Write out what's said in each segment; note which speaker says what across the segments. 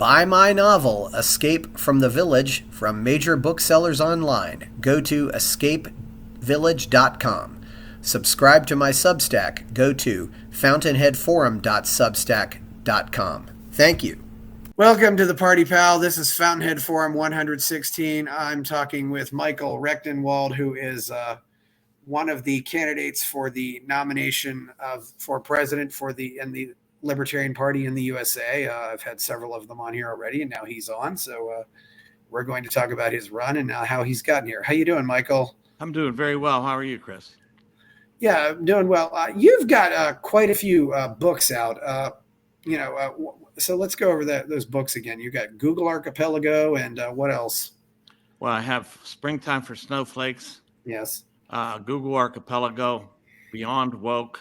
Speaker 1: Buy my novel, Escape from the Village, from major booksellers online. Go to escapevillage.com. Subscribe to my Substack. Go to fountainheadforum.substack.com. Thank you. Welcome to the Party Pal. This is Fountainhead Forum 116. I'm talking with Michael Rectenwald, who is one of the candidates for the nomination for president in the Libertarian Party in the USA. I've had several of them on here already, and now he's on. So we're going to talk about his run and how he's gotten here. How you doing, Michael?
Speaker 2: I'm doing very well. How are you, Chris?
Speaker 1: Yeah, I'm doing well. You've got quite a few books out. So let's go over those books again. You got Google Archipelago and what else?
Speaker 2: Well, I have Springtime for Snowflakes.
Speaker 1: Yes.
Speaker 2: Google Archipelago, Beyond Woke,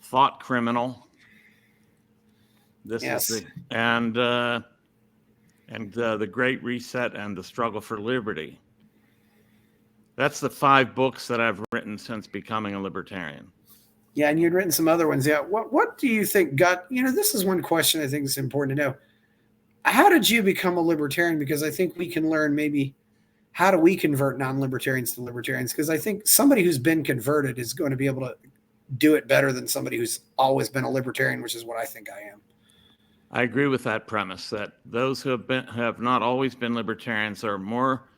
Speaker 2: Thought Criminal. This is the Great Reset and the Struggle for Liberty. That's the 5 books that I've written since becoming a libertarian.
Speaker 1: Yeah, and you'd written some other ones. Yeah. What do you think this is one question I think is important to know. How did you become a libertarian? Because I think we can learn maybe how do we convert non-libertarians to libertarians? Because I think somebody who's been converted is going to be able to do it better than somebody who's always been a libertarian, which is what I think I am.
Speaker 2: I agree with that premise that those who have not always been libertarians are more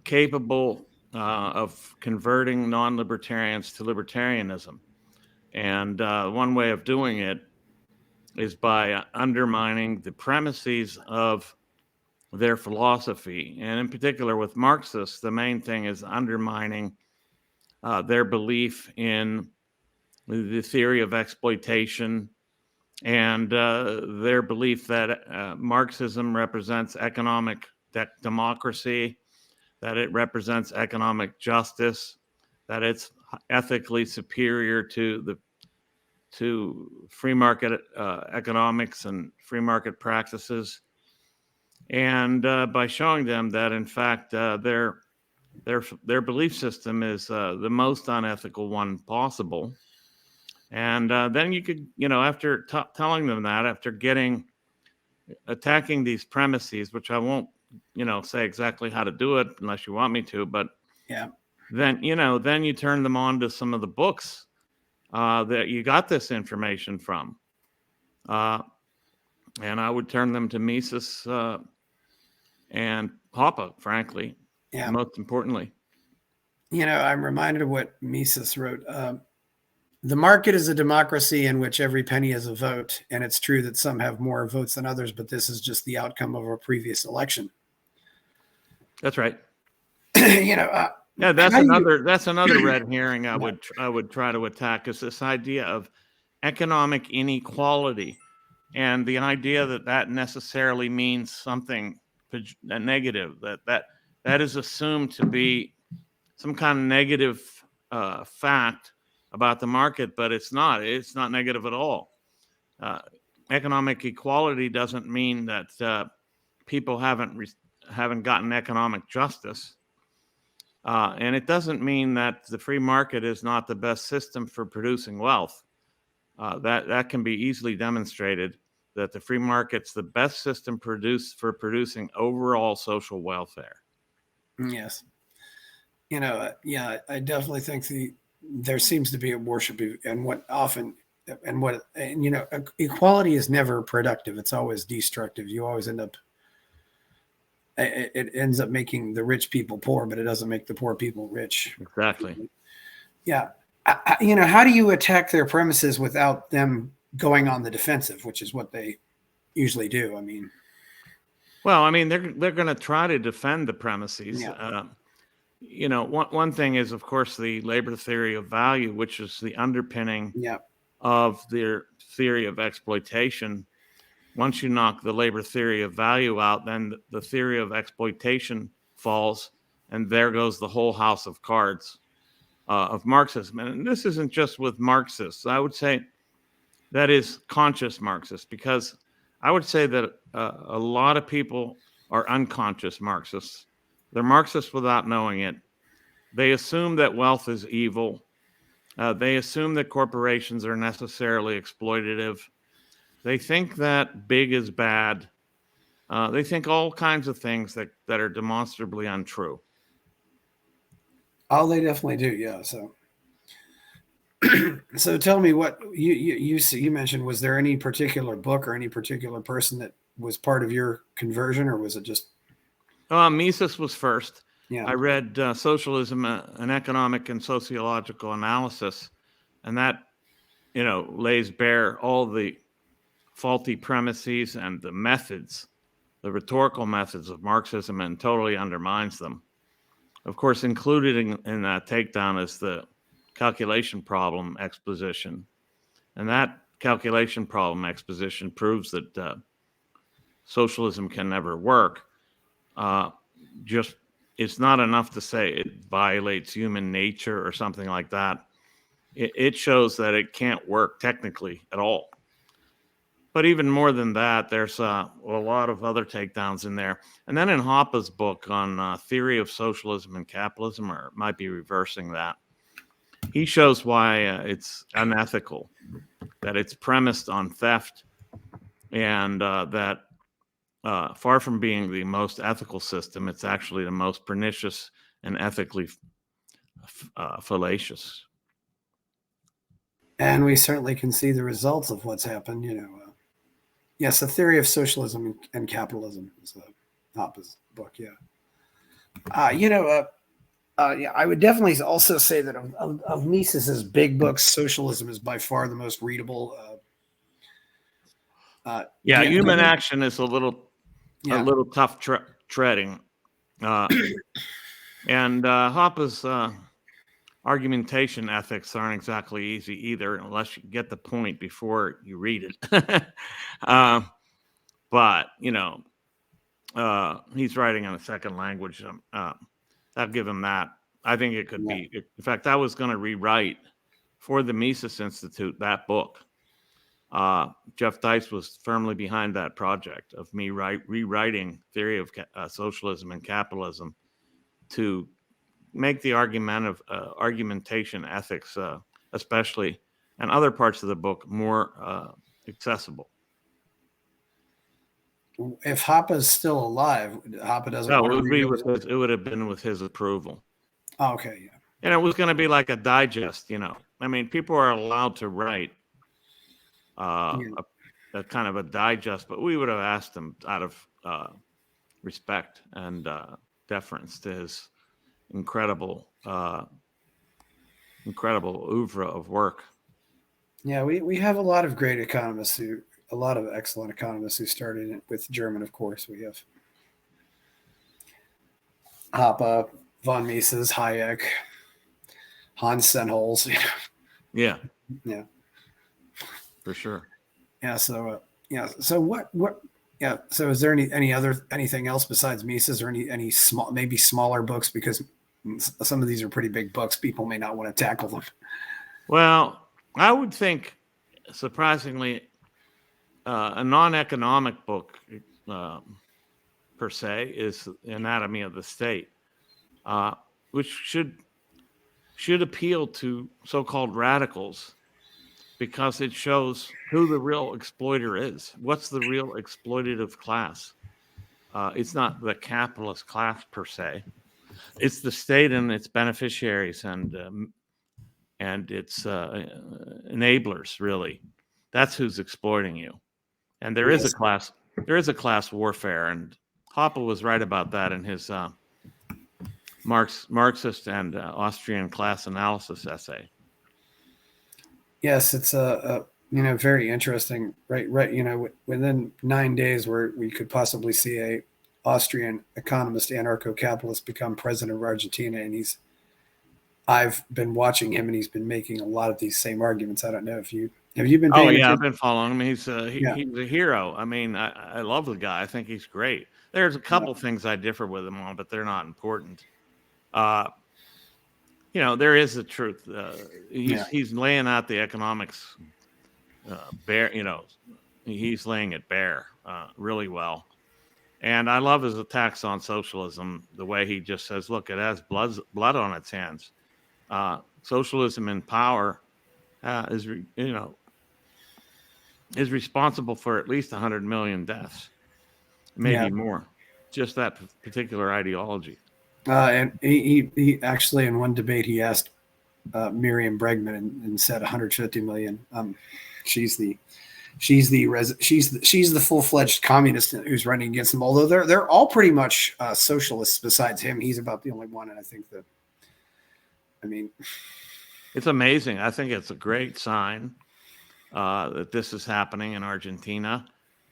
Speaker 2: capable of converting non-libertarians to libertarianism. And one way of doing it is by undermining the premises of their philosophy. And in particular with Marxists, the main thing is undermining their belief in the theory of exploitation and their belief that Marxism represents economic democracy, that it represents economic justice, that it's ethically superior to free market economics and free market practices. And by showing them that, in fact, their belief system is the most unethical one possible. And then you could, after telling them that, after attacking these premises, which I won't, say exactly how to do it unless you want me to, but
Speaker 1: yeah,
Speaker 2: then you turn them on to some of the books that you got this information from. And I would turn them to Mises and Hoppe, frankly, most importantly.
Speaker 1: I'm reminded of what Mises wrote. The market is a democracy in which every penny is a vote. And it's true that some have more votes than others, but this is just the outcome of a previous election.
Speaker 2: That's right.
Speaker 1: Yeah,
Speaker 2: that's another red herring I would try to attack, is this idea of economic inequality, and the idea that necessarily means something negative, that is assumed to be some kind of negative fact about the market, but it's not negative at all. Economic equality doesn't mean that people haven't gotten economic justice. And it doesn't mean that the free market is not the best system for producing wealth. That can be easily demonstrated, that the free market's the best system for producing overall social welfare.
Speaker 1: Yes. I definitely think there seems to be a worship equality is never productive. It's always destructive. You always it ends up making the rich people poor, but it doesn't make the poor people rich.
Speaker 2: Exactly.
Speaker 1: Yeah. How do you attack their premises without them going on the defensive, which is what they usually do?
Speaker 2: They're going to try to defend the premises.
Speaker 1: Yeah.
Speaker 2: One thing is, of course, the labor theory of value, which is the underpinning of their theory of exploitation. Once you knock the labor theory of value out, then the theory of exploitation falls, and there goes the whole house of cards of Marxism. And this isn't just with Marxists. I would say that is conscious Marxists, because I would say that a lot of people are unconscious Marxists. They're Marxists without knowing it. They assume that wealth is evil. They assume that corporations are necessarily exploitative. They think that big is bad. They think all kinds of things that are demonstrably untrue.
Speaker 1: Oh, they definitely do. Yeah. So, so tell me what you mentioned. Was there any particular book or any particular person that was part of your conversion, or was it just?
Speaker 2: Mises was first.
Speaker 1: Yeah.
Speaker 2: I read Socialism, an Economic and Sociological Analysis, and that, lays bare all the faulty premises and the methods, the rhetorical methods of Marxism, and totally undermines them. Of course, included in that takedown is the calculation problem exposition. And that calculation problem exposition proves that socialism can never work. Just it's not enough to say it violates human nature or something like that. It shows that it can't work technically at all. But even more than that, there's a lot of other takedowns in there. And then in Hoppe's book on theory of socialism and capitalism, or it might be reversing that, he shows why it's unethical, that it's premised on theft, and that far from being the most ethical system, it's actually the most pernicious and ethically fallacious.
Speaker 1: And we certainly can see the results of what's happened. Yes, the theory of socialism and capitalism is Hoppe's book. Yeah. Yeah, I would definitely also say that of Mises's big books, socialism is by far the most readable.
Speaker 2: Human action is a little tough treading, and Hoppe's argumentation ethics aren't exactly easy either, unless you get the point before you read it. But he's writing in a second language. I'll give him that. I think it could be. In fact, I was going to rewrite for the Mises Institute that book. Jeff Dice was firmly behind that project of me rewriting theory of socialism and capitalism to make the argument of argumentation ethics, especially, and other parts of the book more accessible.
Speaker 1: If Hoppe's still alive, Hoppe doesn't.
Speaker 2: No, it would have been with his approval.
Speaker 1: Oh, okay, yeah.
Speaker 2: And it was going to be like a digest, I mean, people are allowed to write a kind of a digest, but we would have asked him out of respect and deference to his incredible oeuvre of work.
Speaker 1: Yeah, we have a lot of great economists a lot of excellent economists who started it with German, of course. We have Hoppe, von Mises, Hayek, Hans Sennholz.
Speaker 2: Yeah.
Speaker 1: Yeah.
Speaker 2: For sure.
Speaker 1: Yeah. So, So what? Yeah. So, is there anything else besides Mises, or any small, maybe smaller books? Because some of these are pretty big books. People may not want to tackle them.
Speaker 2: Well, I would think, surprisingly, a non-economic book per se is Anatomy of the State, which should appeal to so-called radicals, because it shows who the real exploiter is. What's the real exploitative class? It's not the capitalist class per se. It's the state and its beneficiaries and its enablers, really. That's who's exploiting you. And there is a class warfare, and Hoppe was right about that in his Marxist and Austrian class analysis essay.
Speaker 1: Yes, it's very interesting. Right. Within 9 days, where we could possibly see a Austrian economist, anarcho-capitalist, become president of Argentina, and I've been watching him, and he's been making a lot of these same arguments. I don't know if you have been paying attention?
Speaker 2: I've been following him. He's a hero. I mean, I love the guy. I think he's great. There's a couple things I differ with him on, but they're not important. There is the truth. He's laying out the economics bare. He's laying it bare really well. And I love his attacks on socialism, the way he just says, look, it has blood on its hands. Socialism in power is is responsible for at least 100 million deaths, maybe more. Just that particular ideology.
Speaker 1: And he actually, in one debate, he asked Miriam Bregman and said 150 million. She's the full-fledged communist who's running against him. Although they're all pretty much socialists besides him. He's about the only one, and I think that. I mean,
Speaker 2: it's amazing. I think it's a great sign that this is happening in Argentina,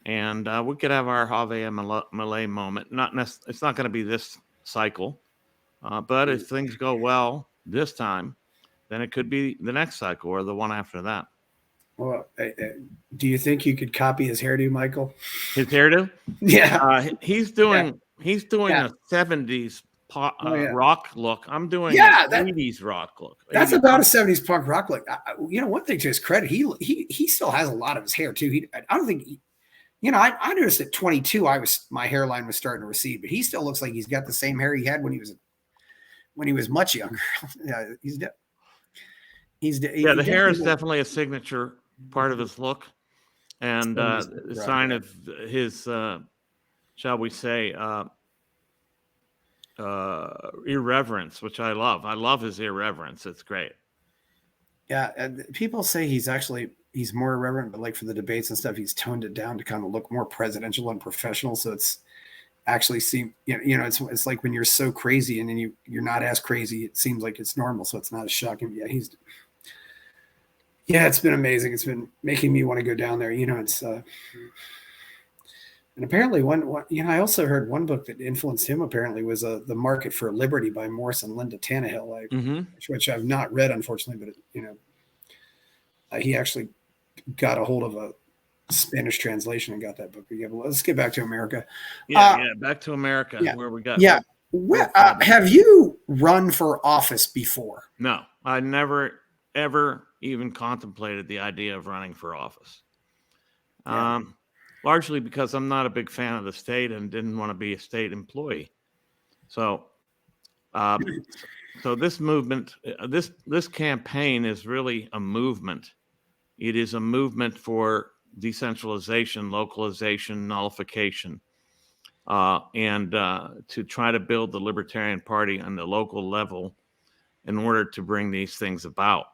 Speaker 2: and we could have our Javier Milei moment. It's not going to be this cycle, but if things go well this time, then it could be the next cycle or the one after that.
Speaker 1: Well, do you think you could copy his hairdo, Michael?
Speaker 2: His hairdo?
Speaker 1: Yeah.
Speaker 2: He's doing a 70s rock look. I'm doing an 80s rock look.
Speaker 1: That's about a 70s punk rock look. One thing to his credit, he still has a lot of his hair too. I don't think I noticed at 22 my hairline was starting to recede, but he still looks like he's got the same hair he had when he was much younger. Yeah,
Speaker 2: the hair is definitely a signature part of his look, and a sign of his, shall we say, irreverence, which I love. I love his irreverence. It's great.
Speaker 1: Yeah, and people say he's more irreverent, but like for the debates and stuff, he's toned it down to kind of look more presidential and professional. So it's actually it's like when you're so crazy and then you're not as crazy, it seems like it's normal. So it's not as shocking. Yeah, it's been amazing. It's been making me want to go down there. It's and apparently one I also heard one book that influenced him apparently was The Market for Liberty by Morris and Linda Tannehill, which I've not read, unfortunately, but he actually got a hold of a Spanish translation and got that book. Yeah, but let's get back to America.
Speaker 2: Back to America, where we got.
Speaker 1: Yeah. Have you run for office before?
Speaker 2: No, I never, ever even contemplated the idea of running for office. Largely because I'm not a big fan of the state and didn't want to be a state employee. So this movement, this campaign is really a movement. It is a movement for decentralization, localization, nullification, and to try to build the Libertarian Party on the local level in order to bring these things about.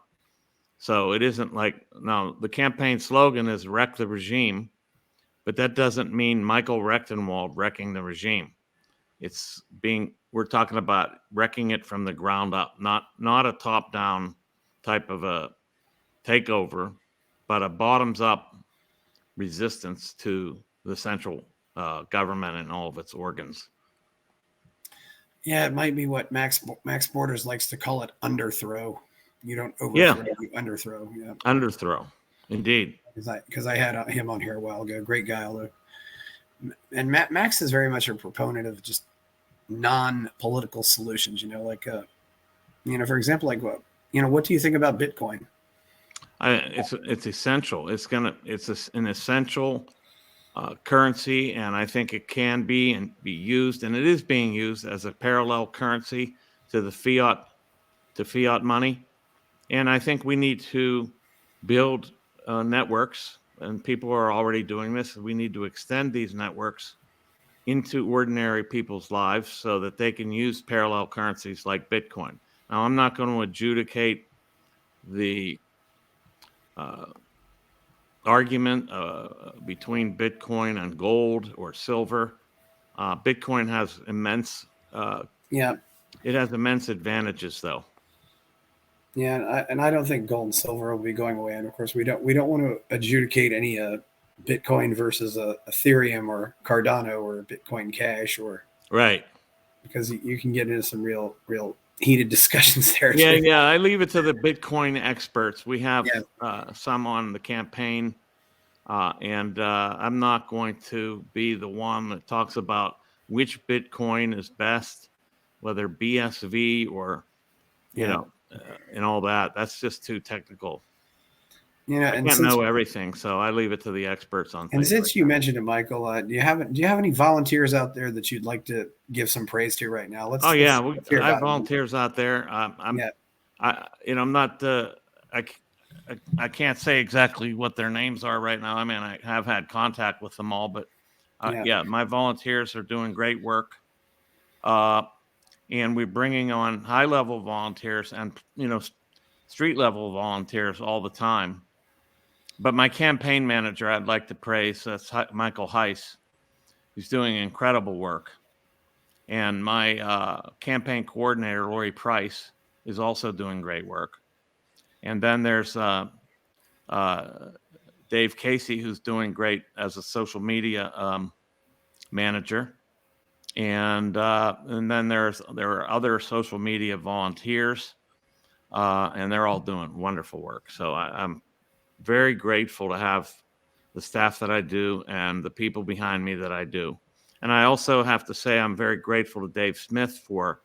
Speaker 2: So it isn't like, now the campaign slogan is "Wreck the Regime," but that doesn't mean Michael Rectenwald wrecking the regime. We're talking about wrecking it from the ground up, not a top-down type of a takeover, but a bottoms-up resistance to the central government and all of its organs.
Speaker 1: Yeah, it might be what Max Borders likes to call it, underthrow. You don't overthrow, you underthrow. Yeah,
Speaker 2: underthrow, indeed.
Speaker 1: Because I had him on here a while ago. Great guy, although. And Max is very much a proponent of just non-political solutions. For example, what do you think about Bitcoin?
Speaker 2: It's essential. It's an essential currency, and I think it can be used, and it is being used as a parallel currency to the fiat money. And I think we need to build networks, and people are already doing this. We need to extend these networks into ordinary people's lives so that they can use parallel currencies like Bitcoin. Now, I'm not going to adjudicate the argument between Bitcoin and gold or silver. Bitcoin has immense it has immense advantages, though.
Speaker 1: Yeah, and I don't think gold and silver will be going away. And of course, we don't want to adjudicate any Bitcoin versus Ethereum or Cardano or Bitcoin Cash
Speaker 2: right,
Speaker 1: because you can get into some real heated discussions there.
Speaker 2: Yeah. I leave it to the Bitcoin experts. We have some on the campaign, and I'm not going to be the one that talks about which Bitcoin is best, whether BSV or and all that. That's just too technical. I can't know everything, so I leave it to the experts on things.
Speaker 1: And since you mentioned it, Michael, do you have any volunteers out there that you'd like to give some praise to right now?
Speaker 2: I have volunteers out there. I'm not. I can't say exactly what their names are right now. I mean, I have had contact with them all, but yeah, my volunteers are doing great work. And we're bringing on high-level volunteers and, street-level volunteers all the time. But my campaign manager, I'd like to praise, that's Michael Heiss. He's doing incredible work. And my campaign coordinator, Lori Price, is also doing great work. And then there's Dave Casey, who's doing great as a social media manager. And then there are other social media volunteers, and they're all doing wonderful work. So I'm very grateful to have the staff that I do and the people behind me that I do. And I also have to say I'm very grateful to Dave Smith for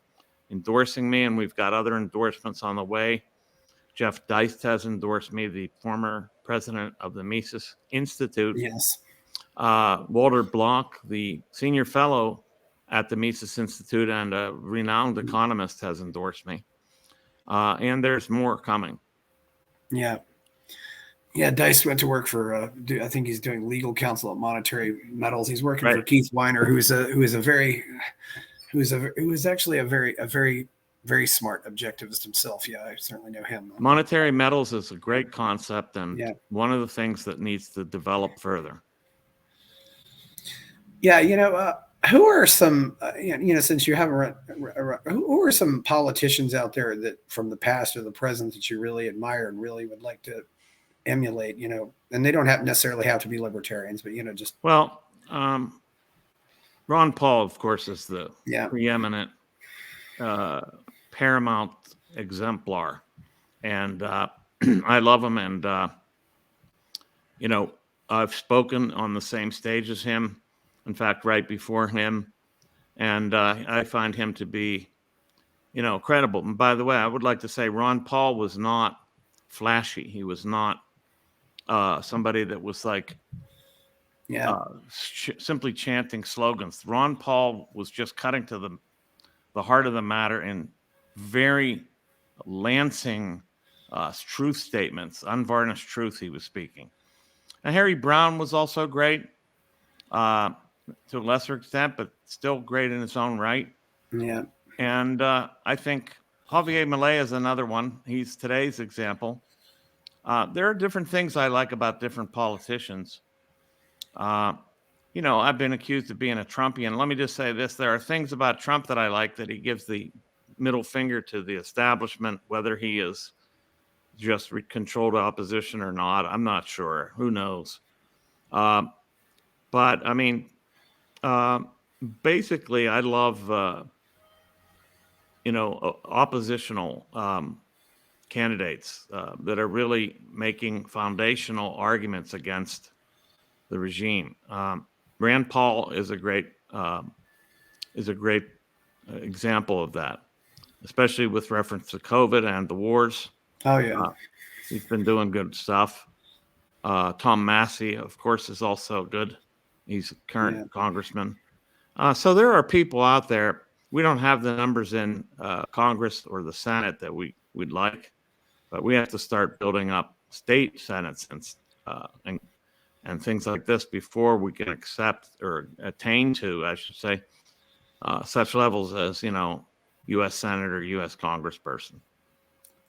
Speaker 2: endorsing me, and we've got other endorsements on the way. Jeff Deist has endorsed me, the former president of the Mises Institute.
Speaker 1: Yes.
Speaker 2: Walter Blanc, the senior fellow at the Mises Institute and a renowned economist, has endorsed me. And there's more coming.
Speaker 1: Yeah. Yeah, Dice went to work for. I think he's doing legal counsel at Monetary Metals. He's working for Keith Weiner, who is actually a very smart objectivist himself. Yeah, I certainly know him.
Speaker 2: Monetary Metals is a great concept, and one of the things that needs to develop further.
Speaker 1: Yeah, who are some, since you haven't who are some politicians out there that from the past or the present that you really admire and really would like to emulate, and they don't necessarily have to be libertarians, but just
Speaker 2: Ron Paul, of course, is the preeminent paramount exemplar, and I love him, and I've spoken on the same stage as him, in fact right before him, and I find him to be credible. And by the way, I would like to say Ron Paul was not flashy. He was not somebody that was like simply chanting slogans. Ron Paul was just cutting to the heart of the matter in very lancing truth statements, unvarnished truth he was speaking. And Harry Brown was also great to a lesser extent, but still great in its own right.
Speaker 1: Yeah.
Speaker 2: And I think Javier Milei is another one. He's today's example. There are different things I like about different politicians. I've been accused of being a Trumpian. Let me just say this. There are things about Trump that I like, that he gives the middle finger to the establishment, whether he is just controlled opposition or not. I'm not sure. Who knows? But I mean, basically, I love, oppositional candidates that are really making foundational arguments against the regime. Rand Paul is a great example of that, especially with reference to COVID and the wars.
Speaker 1: Oh yeah,
Speaker 2: he's been doing good stuff. Tom Massey, of course, is also good. He's a current congressman. So there are people out there. We don't have the numbers in Congress or the Senate that we'd like, but we have to start building up state senates and things like this before we can accept or attain to, I should say, such levels as U.S. senator, U.S. congressperson.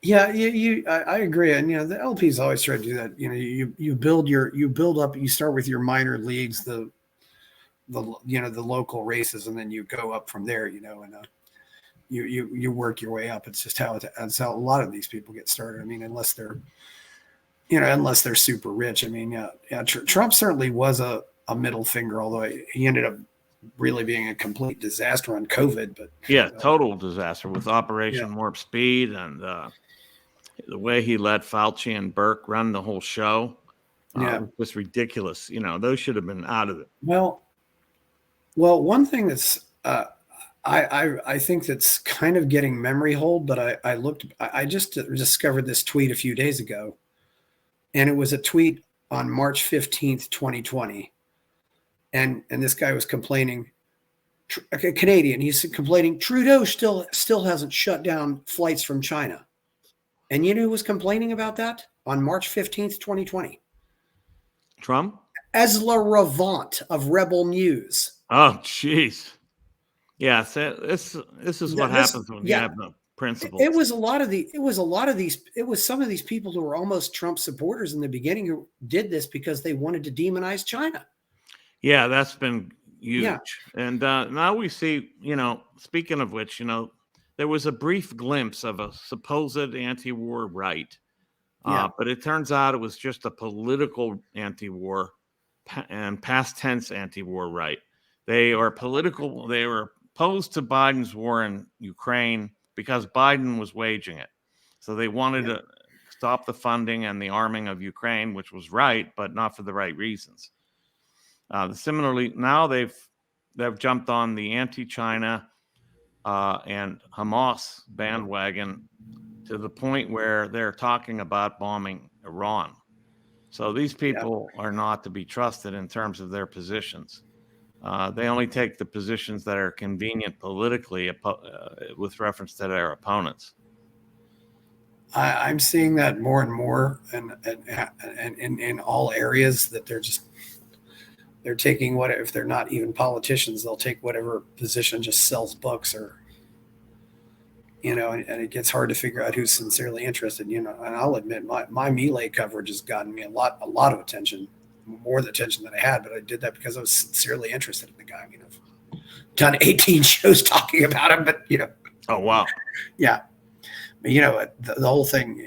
Speaker 1: Yeah, I agree, and the LPs always try to do that. You build up. You start with your minor leagues, the local races, and then you go up from there. And you work your way up. It's just that's how a lot of these people get started. I mean, unless they're super rich. I mean, Trump certainly was a middle finger, although he ended up really being a complete disaster on COVID. But
Speaker 2: total disaster with Operation Warp Speed and the way he let Fauci and Burke run the whole show. Was ridiculous. Those should have been out of it.
Speaker 1: Well, one thing that's I think that's kind of getting memory hold, but I just discovered this tweet a few days ago, and it was a tweet on March 15th, 2020. And this guy was complaining, a Canadian, he's complaining Trudeau still hasn't shut down flights from China. And who was complaining about that on March 15th, 2020.
Speaker 2: Trump?
Speaker 1: Ezra Revant of Rebel News.
Speaker 2: Oh, jeez. Yeah, so this is what happens when you have no principles.
Speaker 1: It was some of these people who were almost Trump supporters in the beginning who did this because they wanted to demonize China.
Speaker 2: Yeah, that's been huge.
Speaker 1: Yeah.
Speaker 2: And now we see, speaking of which, there was a brief glimpse of a supposed anti-war right. But it turns out it was just a political anti-war and past tense anti-war right. They are political. They were opposed to Biden's war in Ukraine because Biden was waging it. So they wanted to stop the funding and the arming of Ukraine, which was right, but not for the right reasons. Similarly, now they've jumped on the anti-China and Hamas bandwagon to the point where they're talking about bombing Iran. So these people are not to be trusted in terms of their positions. They only take the positions that are convenient politically with reference to their opponents.
Speaker 1: I'm seeing that more and more, and in all areas, that they're taking what, if they're not even politicians, they'll take whatever position just sells books, or and it gets hard to figure out who's sincerely interested. And I'll admit my melee coverage has gotten me a lot of attention, more attention than I had, but I did that because I was sincerely interested in the guy. I've done 18 shows talking about him, but
Speaker 2: Oh wow.
Speaker 1: Yeah. The whole thing,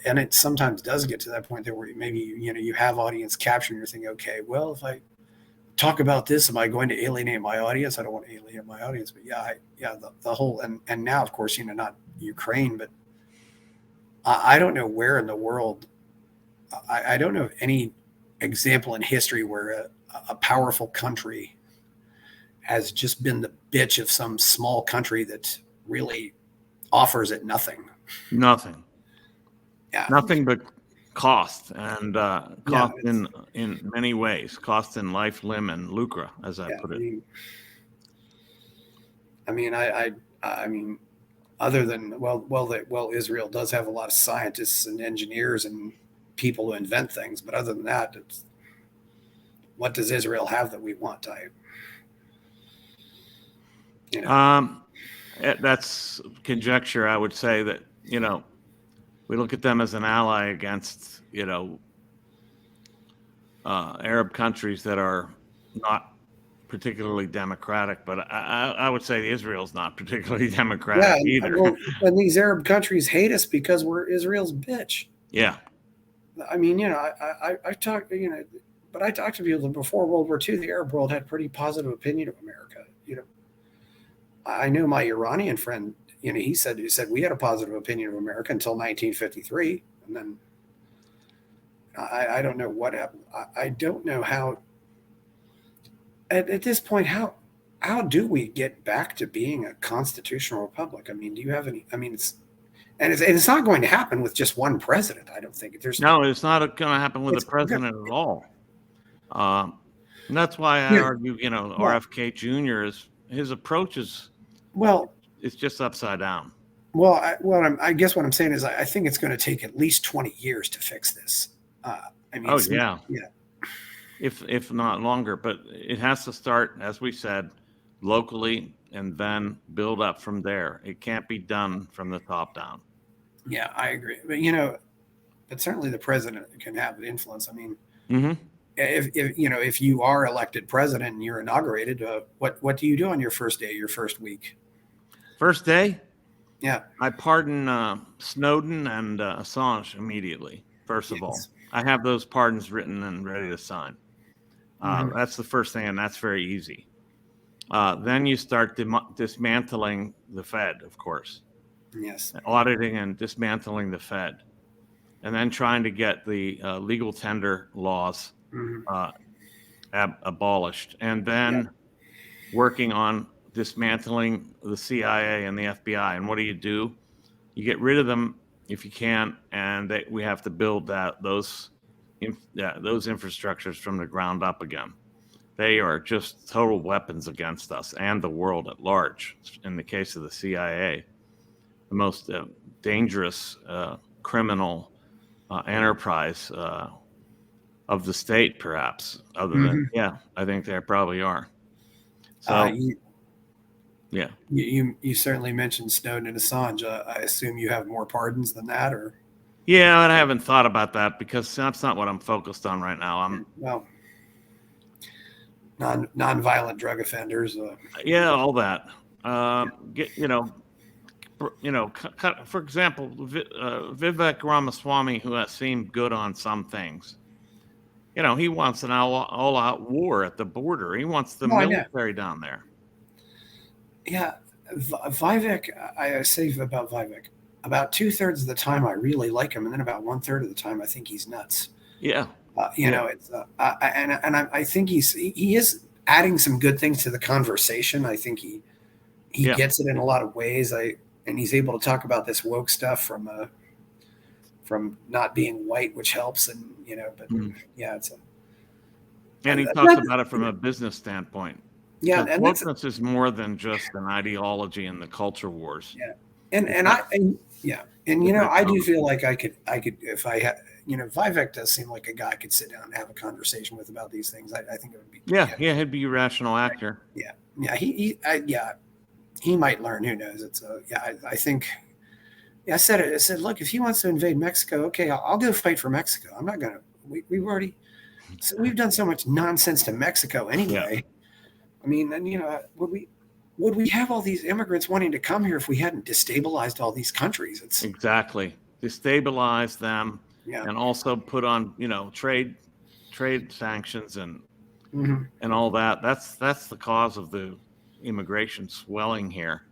Speaker 1: and it sometimes does get to that point there where maybe you have audience capture and you're thinking, okay, well, if I talk about this, am I going to alienate my audience? I don't want to alienate my audience, but the whole, and now of course, not Ukraine, but I don't know where in the world, I don't know of any example in history where a powerful country has just been the bitch of some small country that really offers it nothing.
Speaker 2: Nothing.
Speaker 1: Yeah.
Speaker 2: Nothing but cost, and cost in many ways, cost in life, limb, and lucre, as I put it.
Speaker 1: I mean, other than Israel does have a lot of scientists and engineers and people who invent things, but other than that, what does Israel have that we want?
Speaker 2: That's conjecture. I would say that we look at them as an ally against Arab countries that are not particularly democratic, but I would say Israel's not particularly democratic either.
Speaker 1: Well, and these Arab countries hate us because we're Israel's bitch.
Speaker 2: Yeah.
Speaker 1: I mean, I talked, but I talked to people before World War II. The Arab world had a pretty positive opinion of America. I knew my Iranian friend, he said we had a positive opinion of America until 1953. And then I don't know what happened. I don't know how, at this point, how do we get back to being a constitutional republic? I mean, do you have any, it's not going to happen with just one president. I don't think it's not
Speaker 2: going to happen with a president at all. And that's why I argue, RFK Jr. his approach is, it's just upside down.
Speaker 1: Well, I guess what I'm saying is I think it's going to take at least 20 years to fix this.
Speaker 2: Yeah. If not longer, but it has to start, as we said, locally, and then build up from there. It can't be done from the top down.
Speaker 1: Yeah, I agree. But but certainly the president can have influence. I mean, if you are elected president and you're inaugurated, what do you do on your first day, your first week?
Speaker 2: First day?
Speaker 1: Yeah.
Speaker 2: I pardon Snowden and Assange immediately, first of all. I have those pardons written and ready to sign. That's the first thing, and that's very easy. Then you start dismantling the Fed, of course.
Speaker 1: Yes.
Speaker 2: Auditing and dismantling the Fed. And then trying to get the legal tender laws abolished. And then working on dismantling the CIA and the FBI. And what do? You get rid of them if you can, and we have to build those infrastructures from the ground up again. They are just total weapons against us and the world at large. In the case of the CIA, the most dangerous criminal enterprise of the state, perhaps. Other than, yeah, I think there probably are. So, yeah.
Speaker 1: You certainly mentioned Snowden and Assange. I assume you have more pardons than that, or?
Speaker 2: Yeah, and I haven't thought about that because that's not what I'm focused on right now.
Speaker 1: Well, non-violent drug offenders.
Speaker 2: Yeah, all that. For example, Vivek Ramaswamy, who has seemed good on some things, he wants an all-out war at the border. He wants the military down there.
Speaker 1: Yeah, Vivek. I say about Vivek. About 2/3 of the time, I really like him, and then about 1/3 of the time, I think he's nuts.
Speaker 2: Yeah.
Speaker 1: It's I think he is adding some good things to the conversation. I think he gets it in a lot of ways. And he's able to talk about this woke stuff from not being white, which helps. And it's
Speaker 2: and he talks about it from a business standpoint.
Speaker 1: Yeah,
Speaker 2: and wokeness is more than just an ideology in the culture wars.
Speaker 1: Yeah, I do feel like I could if I had. Vivek does seem like a guy I could sit down and have a conversation with about these things. I think it would be.
Speaker 2: Yeah, he'd be a rational actor.
Speaker 1: He might learn. Who knows? I think. Yeah, I said it. I said, look, if he wants to invade Mexico, okay, I'll go fight for Mexico. I'm not gonna. We've done so much nonsense to Mexico anyway. Yeah. I mean, and would we have all these immigrants wanting to come here if we hadn't destabilized all these countries?
Speaker 2: Exactly destabilize them. Yeah. And also put on, trade sanctions and all that. That's the cause of the immigration swelling here.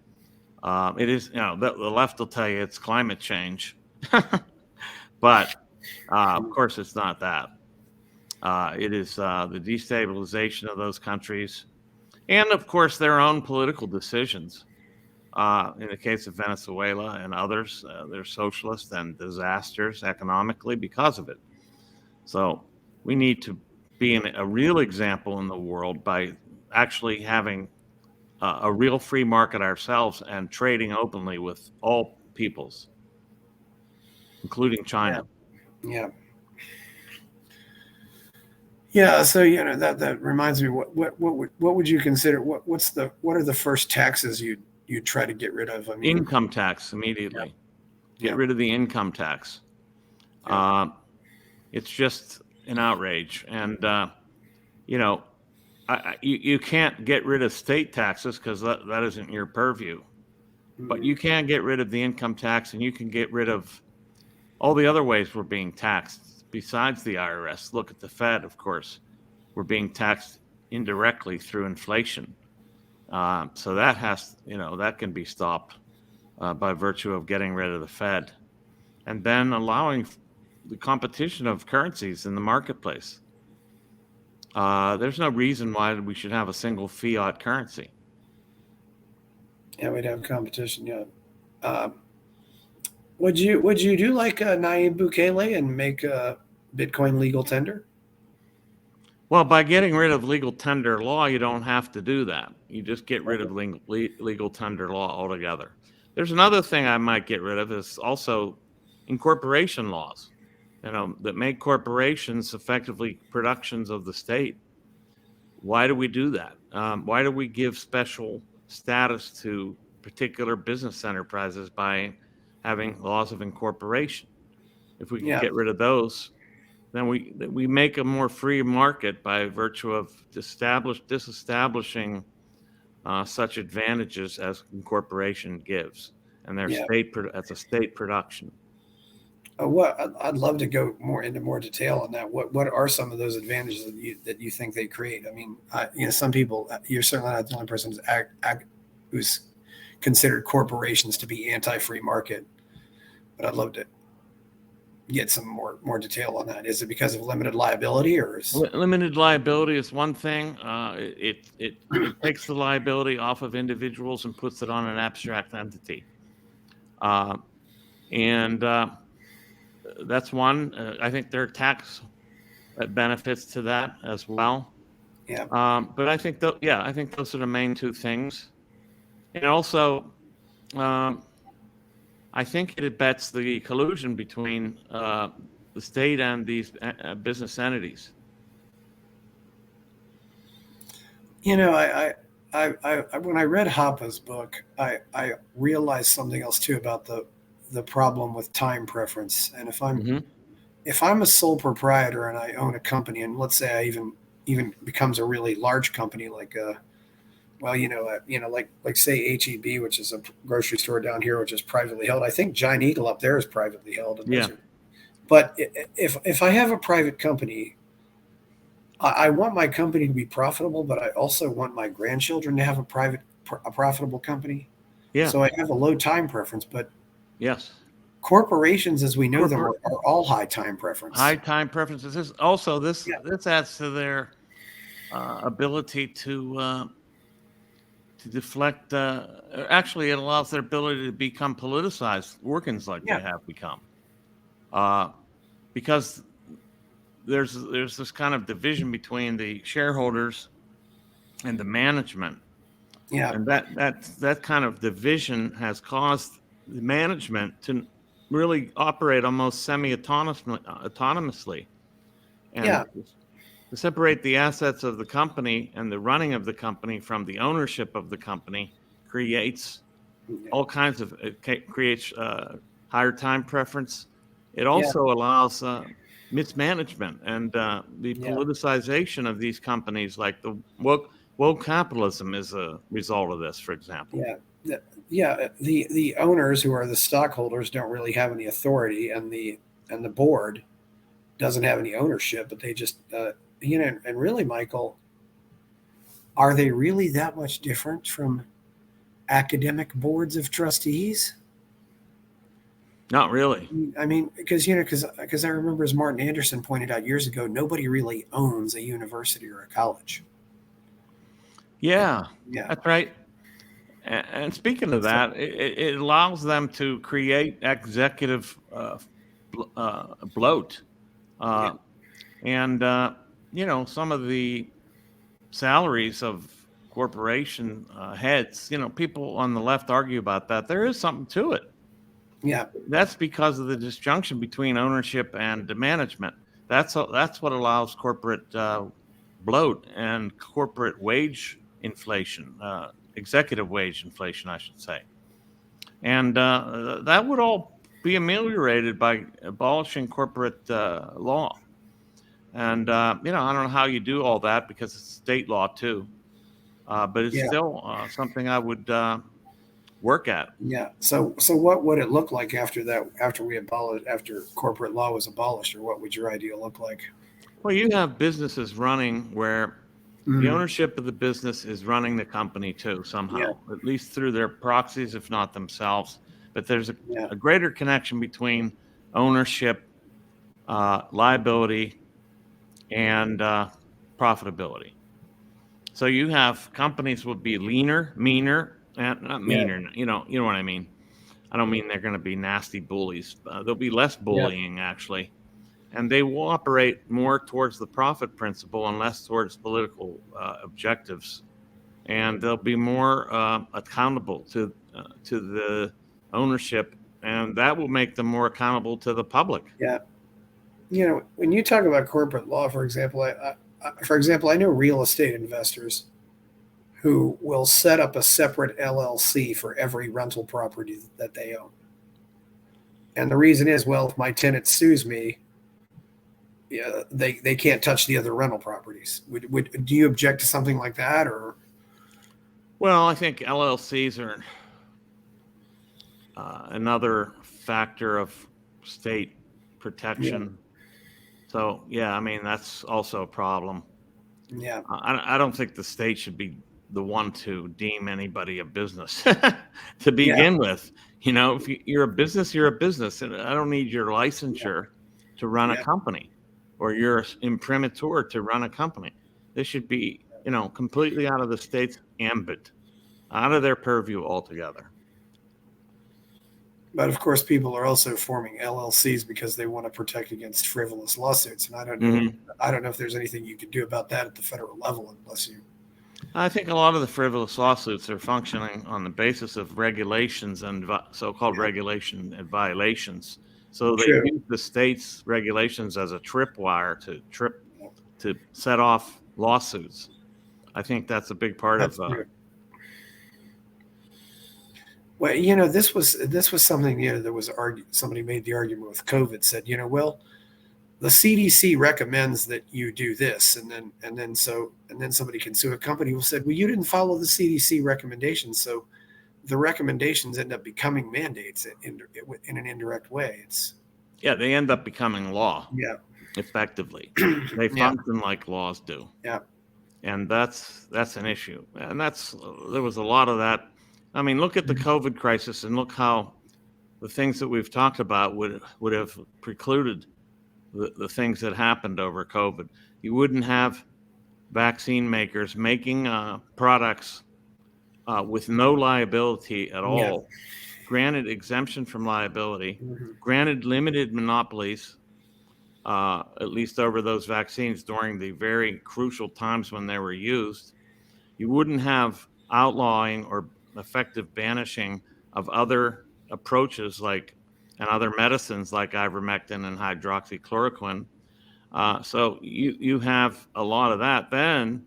Speaker 2: It is, the left will tell you it's climate change, but of course it's not that. It is the destabilization of those countries, and of course their own political decisions. In the case of Venezuela and others, they're socialist and disasters economically because of it. So we need to be a real example in the world by actually having a real free market ourselves and trading openly with all peoples, including China.
Speaker 1: Yeah. Yeah. So that reminds me. What would you consider? What are the first taxes you try to get rid of? I mean,
Speaker 2: income tax immediately. Get rid of the income tax. It's just an outrage, and you can't get rid of state taxes because that isn't your purview. But you can get rid of the income tax, and you can get rid of all the other ways we're being taxed besides the IRS. Look at the Fed, of course. We're being taxed indirectly through inflation. So that that can be stopped by virtue of getting rid of the Fed, and then allowing the competition of currencies in the marketplace. There's no reason why we should have a single fiat currency.
Speaker 1: Yeah, we'd have competition. Yeah. Would you do like Nayib Bukele and make Bitcoin legal tender?
Speaker 2: Well, by getting rid of legal tender law, you don't have to do that. You just get rid of legal tender law altogether. There's another thing I might get rid of is also incorporation laws, that make corporations effectively productions of the state. Why do we do that? Why do we give special status to particular business enterprises by having laws of incorporation? If we can get rid of those, then we make a more free market by virtue of disestablishing such advantages as incorporation gives, and their that's a state production.
Speaker 1: I'd love to go into more detail on that. What are some of those advantages that you think they create? I mean, some people. You're certainly not the only person who's considered corporations to be anti-free market, but I'd love to get some more detail on that. Is it because of limited liability, or
Speaker 2: limited liability is one thing? It takes the liability off of individuals and puts it on an abstract entity, and that's one. I think there are tax benefits to that as well.
Speaker 1: Yeah.
Speaker 2: But I think I think those are the main two things, and also. I think it abets the collusion between the state and these business entities.
Speaker 1: You know, when I read Hoppe's book, I realized something else too about the problem with time preference. And if I'm a sole proprietor and I own a company, and let's say I even becomes a really large company, like like say HEB, which is a grocery store down here, which is privately held. I think Giant Eagle up there is privately held. And
Speaker 2: Yeah.
Speaker 1: But if I have a private company, I want my company to be profitable, but I also want my grandchildren to have a profitable company.
Speaker 2: Yeah.
Speaker 1: So I have a low time preference, but
Speaker 2: yes,
Speaker 1: corporations, as we know them, are all high time preference.
Speaker 2: High time preferences. This adds to their ability to deflect. Actually, it allows their ability to become politicized workings like they have become, because there's this kind of division between the shareholders and the management.
Speaker 1: Yeah,
Speaker 2: and that kind of division has caused the management to really operate almost semi-autonomously, and to separate the assets of the company and the running of the company from the ownership of the company creates all kinds of higher time preference. It also allows mismanagement and the politicization of these companies, like the woke capitalism is a result of this, for example.
Speaker 1: The owners, who are the stockholders, don't really have any authority, and the board doesn't have any ownership, but they just and really, Michael, are they really that much different from academic boards of trustees?
Speaker 2: Not really.
Speaker 1: I mean, because I remember, as Martin Anderson pointed out years ago, nobody really owns a university or a college.
Speaker 2: Yeah, that's right. And speaking of that, it allows them to create executive bloat. And, some of the salaries of corporation heads, people on the left argue about that. There is something to it.
Speaker 1: Yeah.
Speaker 2: That's because of the disjunction between ownership and management. That's what allows corporate bloat and corporate wage inflation, executive wage inflation, I should say. And that would all be ameliorated by abolishing corporate law. And, I don't know how you do all that, because it's state law too. But it's still something I would work at.
Speaker 1: Yeah. So what would it look like after corporate law was abolished, or what would your idea look like?
Speaker 2: Well, you have businesses running where the ownership of the business is running the company too, somehow, at least through their proxies, if not themselves. But there's a greater connection between ownership, liability, and profitability. So you have companies will be leaner, meaner, and not meaner. You know what I mean. I don't mean they're going to be nasty bullies. There'll be less bullying, actually, and they will operate more towards the profit principle and less towards political objectives. And they'll be more accountable to the ownership, and that will make them more accountable to the public.
Speaker 1: Yeah. When you talk about corporate law, for example, I know real estate investors who will set up a separate LLC for every rental property that they own. And the reason is, well, if my tenant sues me, they can't touch the other rental properties. Do you object to something like that, or?
Speaker 2: Well, I think LLCs are another factor of state protection. So, I mean, that's also a problem.
Speaker 1: Yeah.
Speaker 2: I don't think the state should be the one to deem anybody a business to begin with. If you're a business, you're a business. And I don't need your licensure to run a company, or your imprimatur to run a company. This should be, completely out of the state's ambit, out of their purview altogether.
Speaker 1: But of course, people are also forming LLCs because they want to protect against frivolous lawsuits, and I don't know. I don't know if there's anything you can do about that at the federal level, unless you.
Speaker 2: I think a lot of the frivolous lawsuits are functioning on the basis of regulations and so-called regulation and violations, So they
Speaker 1: True.
Speaker 2: use the state's regulations as a tripwire to set off lawsuits. I think that's a big part
Speaker 1: That's
Speaker 2: of.
Speaker 1: true. Well, this was something, there was somebody made the argument with COVID, said, well, the CDC recommends that you do this, and then somebody can sue a company who said, well, you didn't follow the CDC recommendations, so the recommendations end up becoming mandates in an indirect way.
Speaker 2: They end up becoming law.
Speaker 1: Yeah.
Speaker 2: Effectively, they function like laws do.
Speaker 1: Yeah.
Speaker 2: And that's an issue. And there was a lot of that. I mean, look at the COVID crisis and look how the things that we've talked about would have precluded the things that happened over COVID. You wouldn't have vaccine makers making products with no liability at all, granted exemption from liability, granted limited monopolies, at least over those vaccines during the very crucial times when they were used. You wouldn't have outlawing or effective banishing of other approaches and other medicines like ivermectin and hydroxychloroquine. So you have a lot of that. Then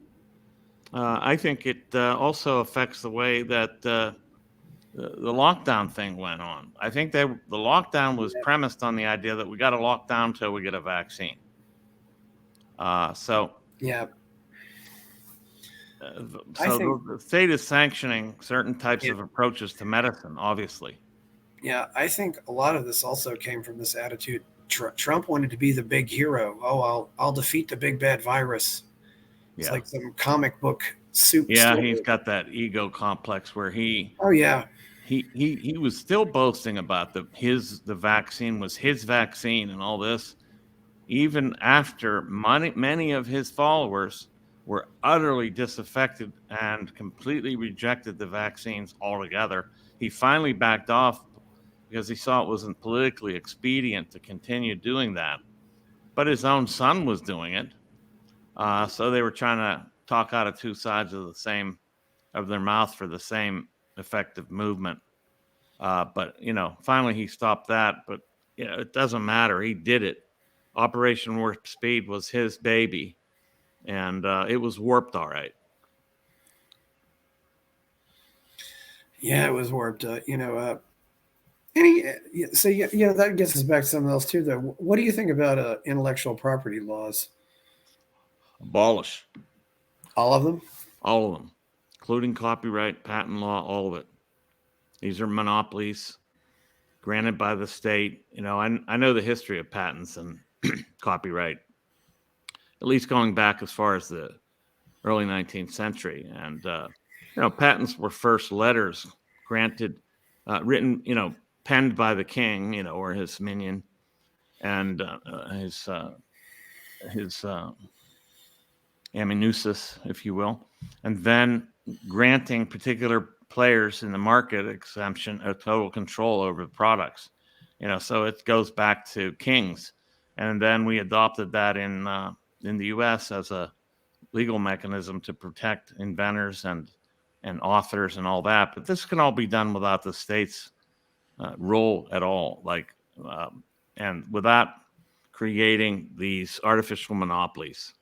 Speaker 2: I think it also affects the way that the lockdown thing went on. I think the lockdown was premised on the idea that we got to lock down until we get a vaccine. So the state is sanctioning certain types of approaches to medicine, obviously.
Speaker 1: Yeah, I think a lot of this also came from this attitude. Trump wanted to be the big hero. Oh, I'll defeat the big bad virus. It's like some comic book soup.
Speaker 2: Yeah,
Speaker 1: story.
Speaker 2: He's got that ego complex where he was still boasting about the vaccine was his vaccine and all this, even after many of his followers were utterly disaffected and completely rejected the vaccines altogether. He finally backed off because he saw it wasn't politically expedient to continue doing that. But his own son was doing it. So they were trying to talk out of two sides of their mouth for the same effective movement. But, finally he stopped that. But, it doesn't matter. He did it. Operation Warp Speed was his baby. And it was warped all right.
Speaker 1: Yeah, it was warped. So that gets us back to something else too, though. What do you think about intellectual property laws?
Speaker 2: Abolish.
Speaker 1: All of them?
Speaker 2: All of them, including copyright, patent law, all of it. These are monopolies granted by the state. I know the history of patents and copyright, at least going back as far as the early 19th century. And, patents were first letters granted, written, penned by the king, or his minion and his amanuensis, if you will, and then granting particular players in the market exemption of total control over the products. So it goes back to kings. And then we adopted that in the U.S. as a legal mechanism to protect inventors and authors and all that. But this can all be done without the state's role at all, and without creating these artificial monopolies.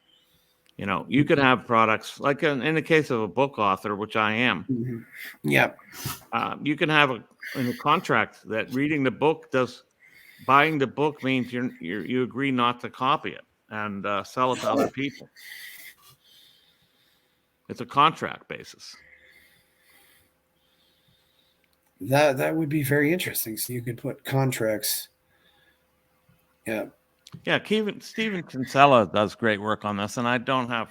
Speaker 2: You could have products like in the case of a book author, which I am.
Speaker 1: Mm-hmm. Yeah.
Speaker 2: You can have in a contract that buying the book means you agree not to copy it and sell it to other people. It's a contract basis.
Speaker 1: That would be very interesting. So you could put contracts. Yeah.
Speaker 2: Yeah, Stephen Kinsella does great work on this, and I don't have,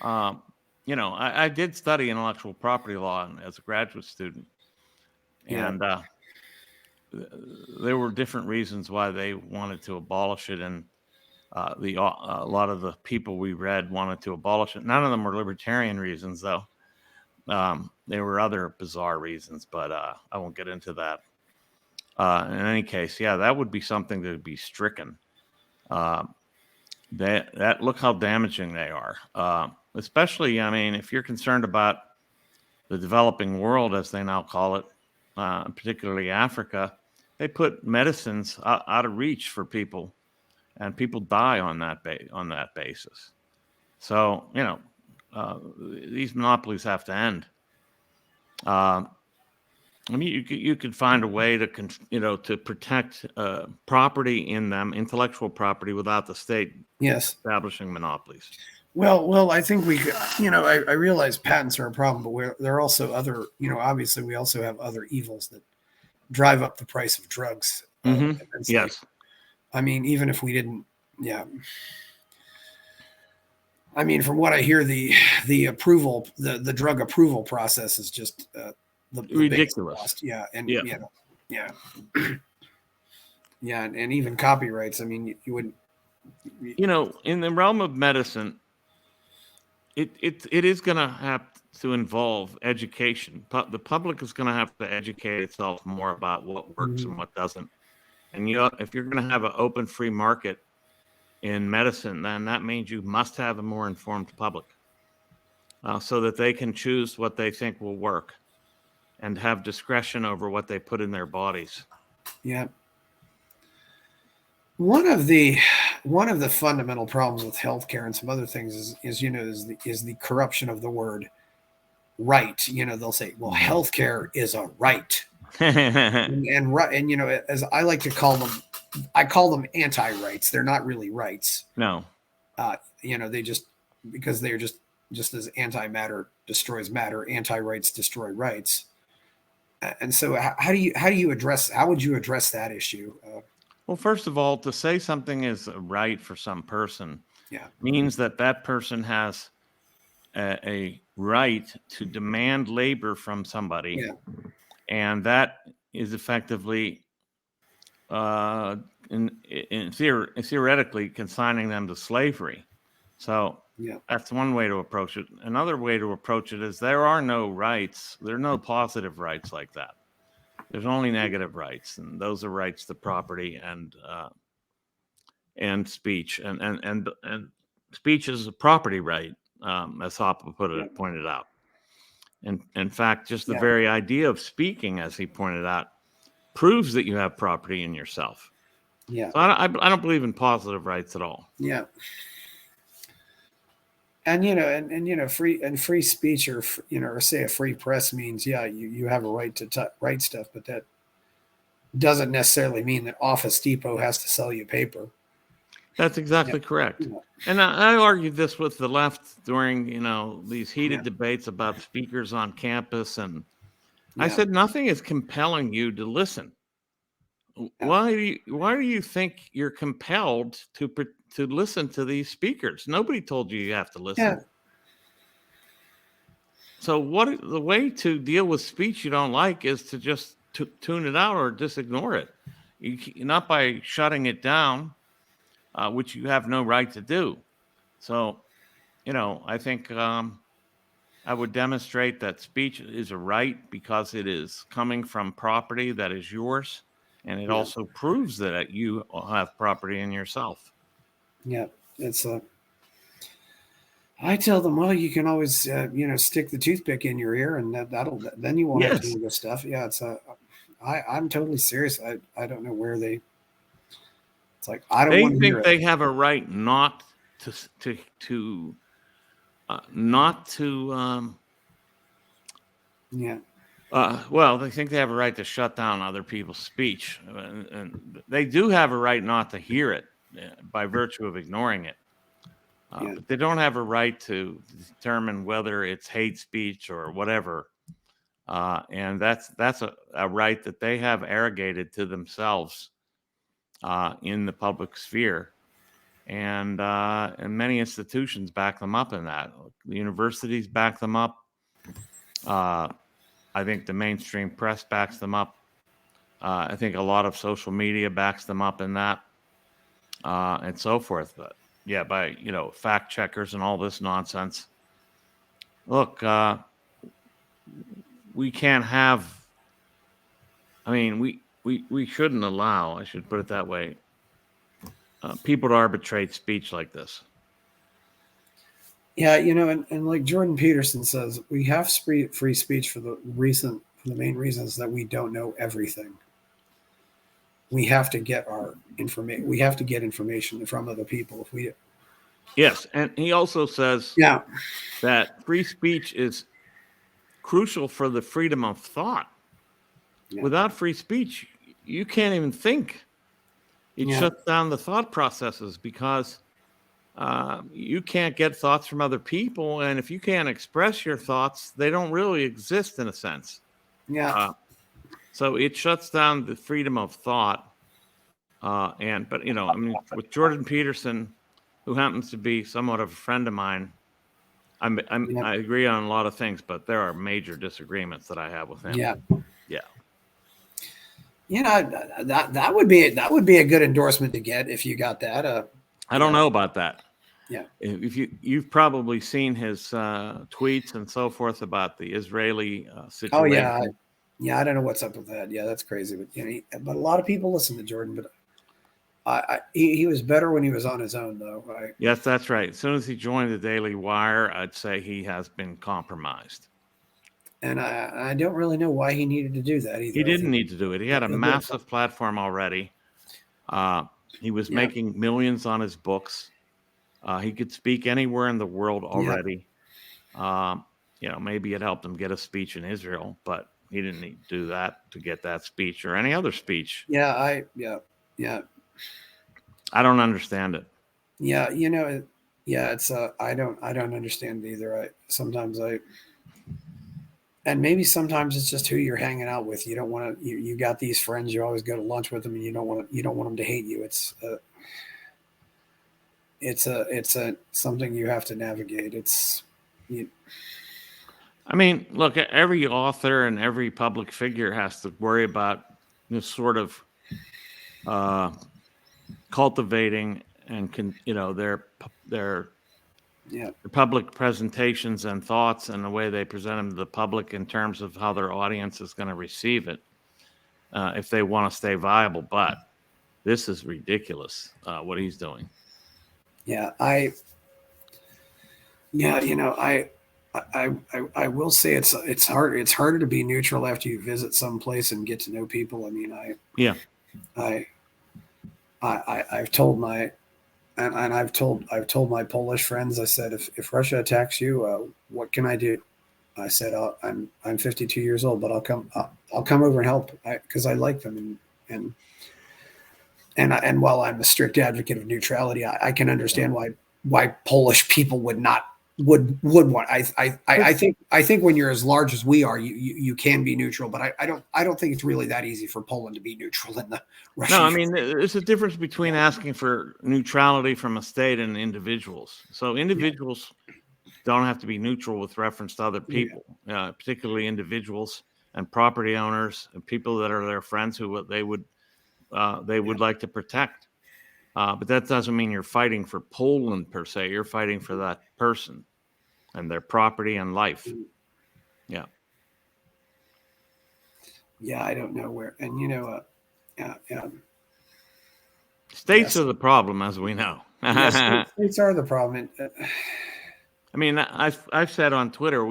Speaker 2: I did study intellectual property law as a graduate student, and there were different reasons why they wanted to abolish it, and a lot of the people we read wanted to abolish it. None of them were libertarian reasons, though. There were other bizarre reasons, but I won't get into that. In any case, that would be something that would be stricken. Look how damaging they are. Especially, if you're concerned about the developing world, as they now call it, particularly Africa, they put medicines out of reach for people, and people die on that basis. So, these monopolies have to end. I mean, you could find a way to to protect property in them, intellectual property, without the state establishing monopolies.
Speaker 1: Well, I think I realize patents are a problem, but there are also other, obviously we also have other evils that drive up the price of drugs.
Speaker 2: Yes.
Speaker 1: I mean, even if we didn't, I mean, from what I hear, the approval, the drug approval process is just the
Speaker 2: ridiculous.
Speaker 1: Yeah. And and even copyrights. I mean, you wouldn't.
Speaker 2: In the realm of medicine, it is going to have to involve education. The public is going to have to educate itself more about what works and what doesn't. And if you're going to have an open, free market in medicine, then that means you must have a more informed public, so that they can choose what they think will work and have discretion over what they put in their bodies.
Speaker 1: Yeah. One of the fundamental problems with healthcare and some other things is the corruption of the word right. They'll say, well, healthcare is a right. and as I like to call them, I call them anti-rights. They're not really rights.
Speaker 2: No.
Speaker 1: They just, because they're just as antimatter destroys matter, anti-rights destroy rights. And so how would you address that issue?
Speaker 2: Well, first of all, to say something is a right for some person means that person has a right to demand labor from somebody. Yeah. And that is effectively, theoretically, consigning them to slavery. So that's one way to approach it. Another way to approach it is there are no rights. There are no positive rights like that. There's only negative rights, and those are rights to property and speech. And speech is a property right, as Hoppe pointed out. And in fact, just the very idea of speaking, as he pointed out, proves that you have property in yourself. Yeah. So I don't believe in positive rights at all.
Speaker 1: Yeah. And free speech or say a free press means you have a right to write stuff, but that doesn't necessarily mean that Office Depot has to sell you paper.
Speaker 2: That's exactly correct. Yeah. And I argued this with the left during these heated debates about speakers on campus, and I said nothing is compelling you to listen. Why do you think you're compelled to listen to these speakers? Nobody told you have to listen. Yeah. So the way to deal with speech you don't like is to just tune it out or just ignore it. Not by shutting it down, which you have no right to do. So, I think I would demonstrate that speech is a right because it is coming from property that is yours. And it also proves that you have property in yourself.
Speaker 1: Yeah, I tell them, well, you can always, stick the toothpick in your ear, and then you won't have to do this stuff. Yeah, I'm totally serious. I don't know where it's like I don't want to hear it.
Speaker 2: They think they have a right not to. Well, they think they have a right to shut down other people's speech, and they do have a right not to hear it by virtue of ignoring it. But they don't have a right to determine whether it's hate speech or whatever. And that's a right that they have arrogated to themselves in the public sphere. And many institutions back them up in that. The universities back them up. I think the mainstream press backs them up. I think a lot of social media backs them up in that, and so forth. But by fact checkers and all this nonsense. Look, we can't have. I mean, we shouldn't allow. I should put it that way. People to arbitrate speech like this.
Speaker 1: Yeah, and like Jordan Peterson says, we have free speech for the main reasons that we don't know everything. we have to get our information. We have to get information from other people. If we,
Speaker 2: Yes, and he also says
Speaker 1: yeah,
Speaker 2: that free speech is crucial for the freedom of thought.
Speaker 1: yeah,
Speaker 2: Without free speech, you can't even think. It
Speaker 1: yeah,
Speaker 2: shuts down the thought processes because you can't get thoughts from other people. And if you can't express your thoughts, they don't really exist in a sense.
Speaker 1: yeah,
Speaker 2: So it shuts down the freedom of thought. But you know, I mean, with Jordan Peterson, who happens to be somewhat of a friend of mine,
Speaker 1: yeah,
Speaker 2: I agree on a lot of things, but there are major disagreements that I have with him.
Speaker 1: yeah.
Speaker 2: Yeah.
Speaker 1: You know, that would be a good endorsement to get if you got that.
Speaker 2: I don't know about that.
Speaker 1: Yeah.
Speaker 2: If you've probably seen his tweets and so forth about the Israeli situation.
Speaker 1: Oh yeah, I don't know what's up with that. Yeah, that's crazy. But you know, but a lot of people listen to Jordan. But he was better when he was on his own, though. Right?
Speaker 2: Yes, that's right. As soon as he joined the Daily Wire, I'd say he has been compromised.
Speaker 1: And I don't really know why he needed to do that either.
Speaker 2: He didn't need to do it. He had a massive platform already. He was making millions on his books. He could speak anywhere in the world already. You know, maybe it helped him get a speech in Israel, but he didn't need to do that to get that speech or any other speech.
Speaker 1: Yeah.
Speaker 2: I don't understand it.
Speaker 1: Yeah, you know, yeah, it's I don't understand either. And maybe sometimes it's just who you're hanging out with. You don't want to. You got these friends. You always go to lunch with them, and you don't want them to hate you. It's something you have to navigate.
Speaker 2: I mean, look, every author and every public figure has to worry about this sort of cultivating and their public presentations and thoughts and the way they present them to the public in terms of how their audience is going to receive it if they want to stay viable. But this is ridiculous what he's doing.
Speaker 1: I will say it's hard. It's harder to be neutral after you visit some place and get to know people. I mean, I've told my Polish friends. I said, if Russia attacks you, what can I do? I said, I'm 52 years old, but I'll come over and help because I like them and while I'm a strict advocate of neutrality, I can understand why Polish people would want. I think when you're as large as we are, you can be neutral, but I don't think it's really that easy for Poland to be neutral in the Russian.
Speaker 2: No, I mean, there's a difference between asking for neutrality from a state and individuals. So individuals don't have to be neutral with reference to other people, particularly individuals and property owners and people that are their friends who they would like to protect. But that doesn't mean you're fighting for Poland per se. You're fighting for that person and their property and life. Yeah.
Speaker 1: Yeah, I don't know where. And, you know,
Speaker 2: states are the problem, as we know.
Speaker 1: States are the problem.
Speaker 2: I mean, I've said on Twitter,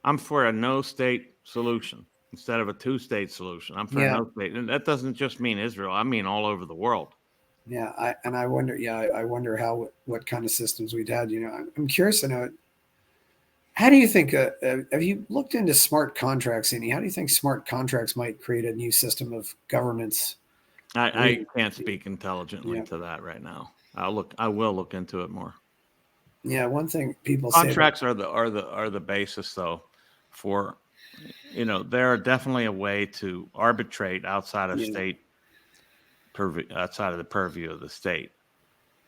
Speaker 2: I'm for a no-state solution instead of a two-state solution. I'm for a no-state. And that doesn't just mean Israel. I mean all over the world.
Speaker 1: Yeah, I wonder what kind of systems we'd had. You know, I'm curious to know. How do you think? Have you looked into smart contracts any? How do you think smart contracts might create a new system of governance?
Speaker 2: I can't speak intelligently to that right now. I will look into it more.
Speaker 1: Yeah, one thing people
Speaker 2: contracts are the basis though for, you know, they're definitely a way to arbitrate outside of state. Outside of the purview of the state.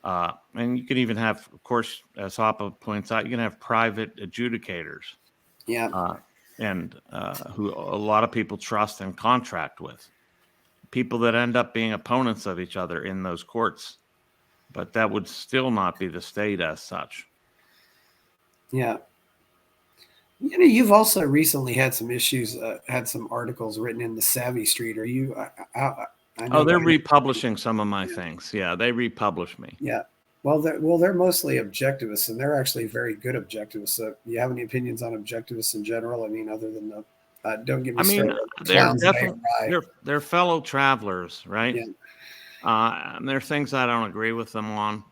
Speaker 2: And you can even have, of course, as Hoppe points out, you can have private adjudicators. Who a lot of people trust and contract with. People that end up being opponents of each other in those courts. But that would still not be the state as such.
Speaker 1: Yeah. You know, you've also recently had some issues, had some articles written in the Savvy Street. Are you...
Speaker 2: they're republishing some of my things. Yeah, they republish me.
Speaker 1: Yeah. Well, they're mostly objectivists, and they're actually very good objectivists. So do you have any opinions on objectivists in general? I mean, other than Don't get me
Speaker 2: I mean,
Speaker 1: started.
Speaker 2: they're
Speaker 1: Clowns at
Speaker 2: definitely
Speaker 1: ARI.
Speaker 2: they're fellow travelers, right?
Speaker 1: Yeah.
Speaker 2: And there are things I don't agree with them on.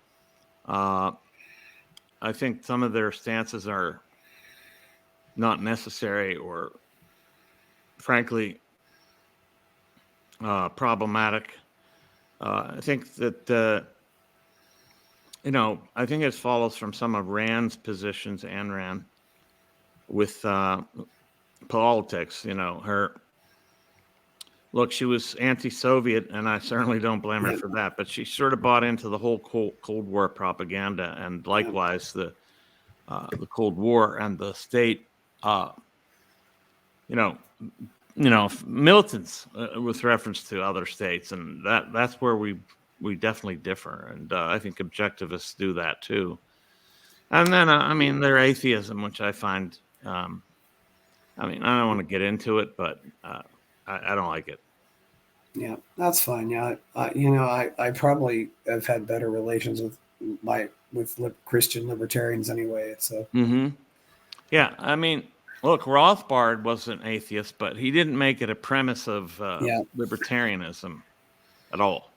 Speaker 2: I think some of their stances are not necessary or, frankly, problematic. I think that I think it follows from some of Rand's positions, Ayn Rand, with politics. She was anti-Soviet, and I certainly don't blame her
Speaker 1: Yeah.
Speaker 2: for that. But she sort of bought into the whole Cold War propaganda, and likewise the Cold War and the state, militants with reference to other states, and that's where we definitely differ. And I think objectivists do that too. And then, their atheism, which I find, I don't want to get into it, but I don't like it.
Speaker 1: Yeah, that's fine. Yeah, I probably have had better relations with Christian libertarians anyway. So
Speaker 2: Mm-hmm. Yeah, look, Rothbard was an atheist, but he didn't make it a premise of
Speaker 1: yeah,
Speaker 2: libertarianism at all.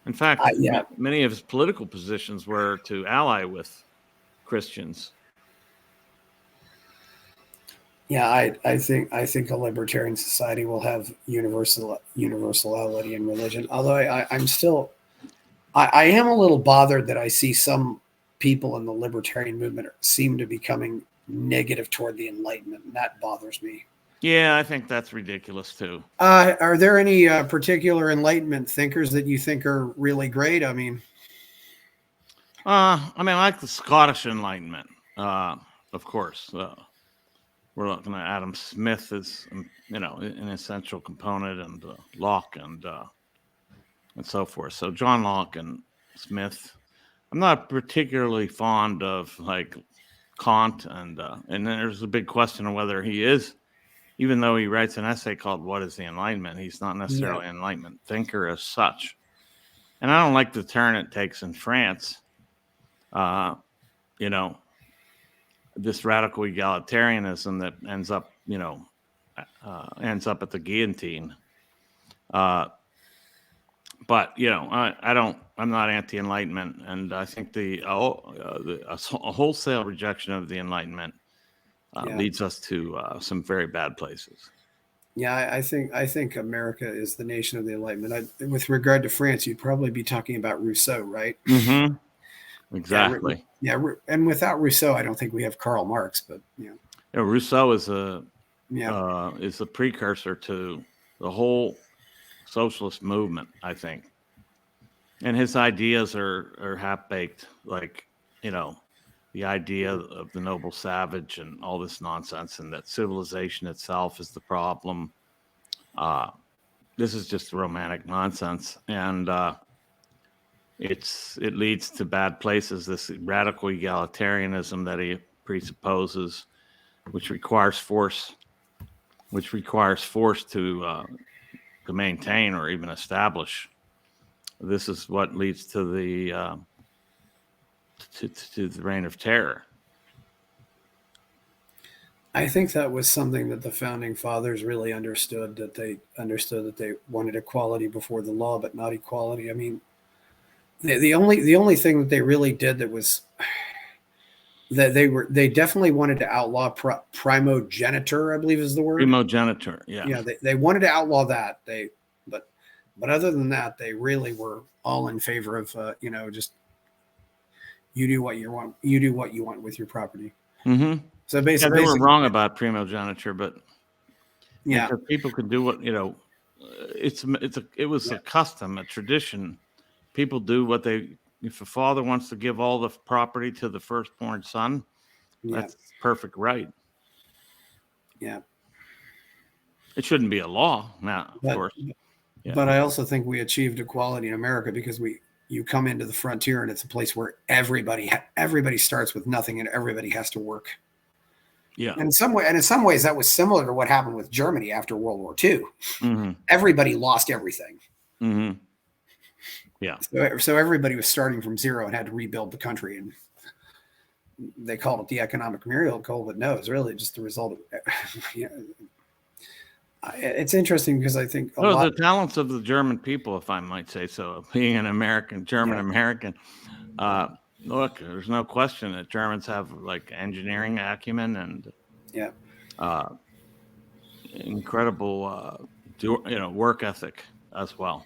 Speaker 2: In fact,
Speaker 1: yeah,
Speaker 2: many of his political positions were to ally with Christians.
Speaker 1: yeah. I think a libertarian society will have universality in religion. Although I am a little bothered that I see some people in the libertarian movement seem to be becoming negative toward the Enlightenment, and that bothers me.
Speaker 2: Yeah, I think that's ridiculous too.
Speaker 1: Are there any particular Enlightenment thinkers that you think are really great?
Speaker 2: I like the Scottish Enlightenment, of course. We're looking at Adam Smith as an essential component, and Locke and so forth. So John Locke and Smith. I'm not particularly fond of like Kant, and then there's a big question of whether he is, even though he writes an essay called "What is the Enlightenment?" He's not necessarily an Enlightenment thinker as such. And I don't like the turn it takes in France. This radical egalitarianism that ends up at the guillotine. But I'm not anti-Enlightenment, and I think a wholesale rejection of the Enlightenment leads us to some very bad places.
Speaker 1: Yeah, I think America is the nation of the Enlightenment. With regard to France, you'd probably be talking about Rousseau, right?
Speaker 2: Mm-hmm. Exactly.
Speaker 1: Yeah, and without Rousseau, I don't think we have Karl Marx. But
Speaker 2: Rousseau is a precursor to the whole socialist movement, I think, and his ideas are half baked, like the idea of the noble savage and all this nonsense, and that civilization itself is the problem. This is just romantic nonsense, and it leads to bad places. This radical egalitarianism that he presupposes, which requires force to maintain or even establish. This is what leads to the to the reign of terror.
Speaker 1: I think that was something that the founding fathers really understood. That they wanted equality before the law, but not equality. The only thing that they really did that was that they definitely wanted to outlaw primogeniture, I believe is the word.
Speaker 2: Primogeniture, yeah.
Speaker 1: Yeah, they wanted to outlaw that. But other than that, they really were all in favor of just you do what you want with your property.
Speaker 2: Mm-hmm.
Speaker 1: So basically,
Speaker 2: they were wrong about primogeniture, but
Speaker 1: because
Speaker 2: people could do what it was a custom, a tradition. People do what if a father wants to give all the property to the firstborn son, that's perfect right.
Speaker 1: Yeah.
Speaker 2: It shouldn't be a law now, of course.
Speaker 1: Yeah. But I also think we achieved equality in America because you come into the frontier and it's a place where everybody starts with nothing and everybody has to work.
Speaker 2: Yeah.
Speaker 1: And in some ways that was similar to what happened with Germany after World War II.
Speaker 2: Mm-hmm.
Speaker 1: Everybody lost everything.
Speaker 2: Mm-hmm. Yeah.
Speaker 1: So everybody was starting from zero and had to rebuild the country, and they called it the economic miracle, but no, it's really just the result of It's interesting because I think
Speaker 2: The talents of the German people, if I might say so, being an American, German American. Look, there's no question that Germans have like engineering acumen and incredible, work ethic as well.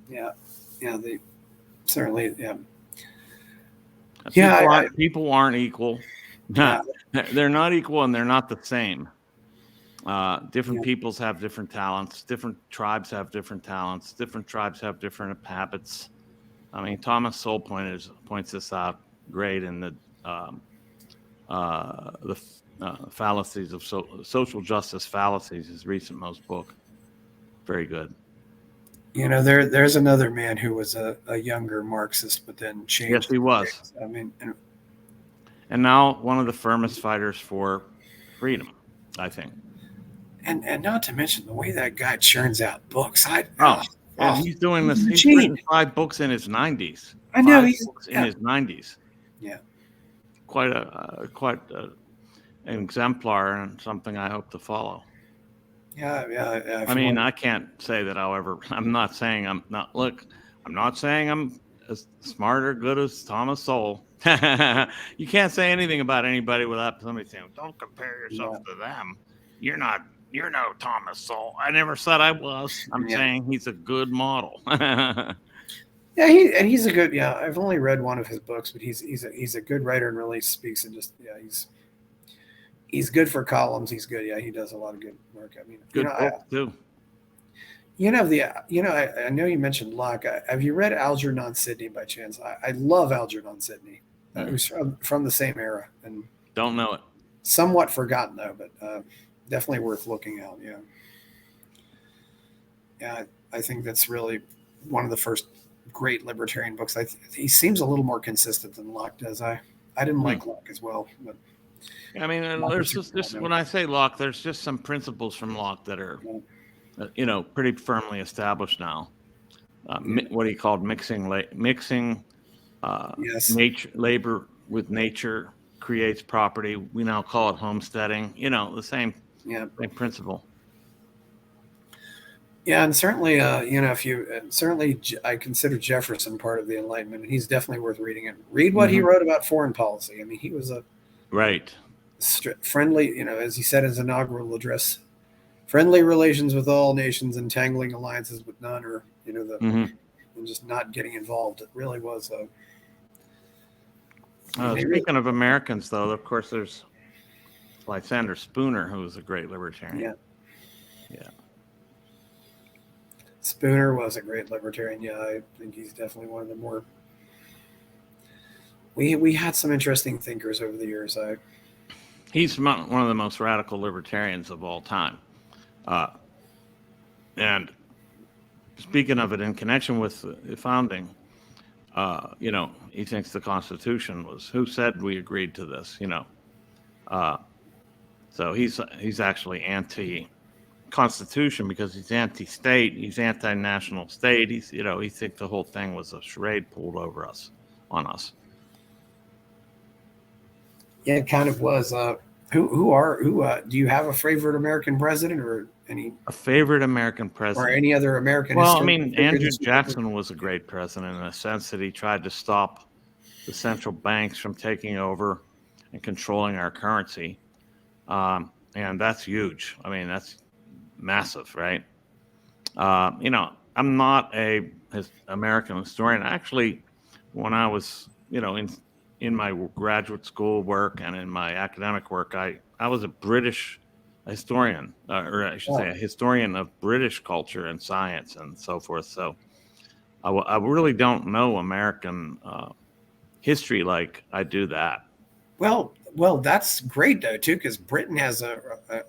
Speaker 1: Yeah, they certainly,
Speaker 2: People aren't equal. They're not equal, and they're not the same. Different peoples have different talents. Different tribes have different talents. Different tribes have different habits. I mean, Thomas Sowell points this out great in the fallacies of social justice fallacies, his recent most book. Very good.
Speaker 1: There's another man who was a younger Marxist, but then changed.
Speaker 2: Yes, he was.
Speaker 1: I mean,
Speaker 2: and now one of the firmest fighters for freedom, I think.
Speaker 1: And not to mention the way that guy churns out books.
Speaker 2: He's doing this. He's written 5 books in his 90s.
Speaker 1: I know
Speaker 2: in his 90s.
Speaker 1: Yeah,
Speaker 2: quite an exemplar and something I hope to follow.
Speaker 1: Yeah.
Speaker 2: I mean, I can't say that. However, I'm not saying I'm not. Look, I'm not saying I'm as smart or good as Thomas Sowell. You can't say anything about anybody without somebody saying, "Don't compare yourself to them. You're no Thomas Sowell." I never said I was. I'm saying he's a good model.
Speaker 1: He's a good. Yeah, I've only read one of his books, but he's a good writer and really speaks and just he's good for columns. He's good. Yeah, he does a lot of good work. I mean,
Speaker 2: good book too.
Speaker 1: I know you mentioned Locke. Have you read Algernon Sidney by chance? I love Algernon Sidney. Who's from the same era and
Speaker 2: don't know it.
Speaker 1: Somewhat forgotten though, but definitely worth looking out. Yeah, I think that's really one of the first great libertarian books. He seems a little more consistent than Locke does. I didn't like Locke as well, but
Speaker 2: I mean, there's just when I say Locke, there's just some principles from Locke that are, pretty firmly established now. What he called mixing nature, labor with nature creates property. We now call it homesteading. The same principle.
Speaker 1: Yeah, and certainly, I consider Jefferson part of the Enlightenment, and he's definitely worth reading. And read what he wrote about foreign policy. I mean, he was a friendly, as he said in his inaugural address, friendly relations with all nations, entangling alliances with none, or and just not getting involved. It really was
Speaker 2: speaking of Americans, though, of course, there's Lysander Spooner, who was a great libertarian. Yeah.
Speaker 1: Spooner was a great libertarian. Yeah, I think he's definitely one of the more. We had some interesting thinkers over the years.
Speaker 2: He's one of the most radical libertarians of all time. And speaking of it in connection with the founding, he thinks the Constitution was, who said we agreed to this, so he's actually anti-Constitution because he's anti-state, he's anti-national state. He thinks the whole thing was a charade pulled on us.
Speaker 1: Yeah, it kind of was. Do you have a favorite American president or
Speaker 2: a favorite American president
Speaker 1: or any other American?
Speaker 2: Well, I mean, Andrew Jackson was a great president in the sense that he tried to stop the central banks from taking over and controlling our currency. And that's huge. I mean, that's massive, right? I'm not a American historian. Actually, when I was, in my graduate school work and in my academic work, I was a British historian, or I should say a historian of British culture and science and so forth. So I really don't know American history like I do that.
Speaker 1: Well, that's great though too, because Britain has an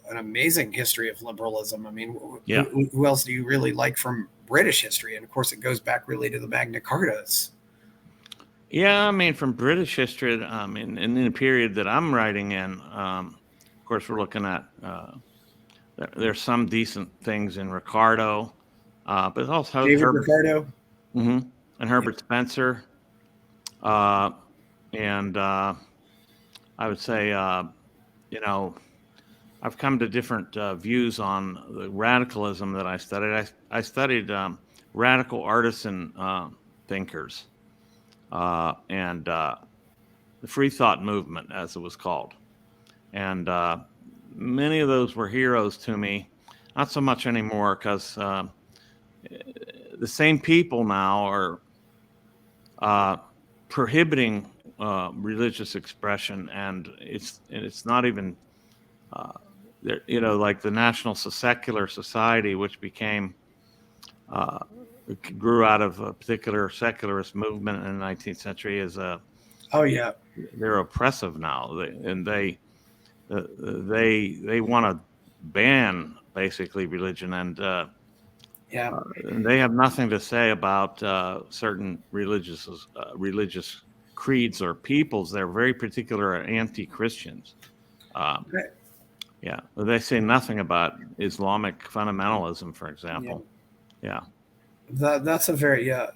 Speaker 1: amazing history of liberalism. I mean, who else do you really like from British history? And of course, it goes back really to the Magna Carta.
Speaker 2: Yeah, I mean, from British history, in the period that I'm writing in, of course, we're looking at there's some decent things in Ricardo, but also
Speaker 1: David Ricardo,
Speaker 2: and Herbert Spencer, and I would say, I've come to different views on the radicalism that I studied. I studied radical artisan thinkers and the free thought movement, as it was called. And many of those were heroes to me. Not so much anymore, because the same people now are prohibiting religious expression, and it's not even like the National Secular Society, which became grew out of a particular secularist movement in the 19th century, is
Speaker 1: Oh yeah,
Speaker 2: they're oppressive now, they want to ban basically religion, and
Speaker 1: yeah,
Speaker 2: they have nothing to say about certain religious creeds or peoples. They're very particular anti-Christians.
Speaker 1: Right.
Speaker 2: Yeah, they say nothing about Islamic fundamentalism, for example. Yeah.
Speaker 1: That's a very the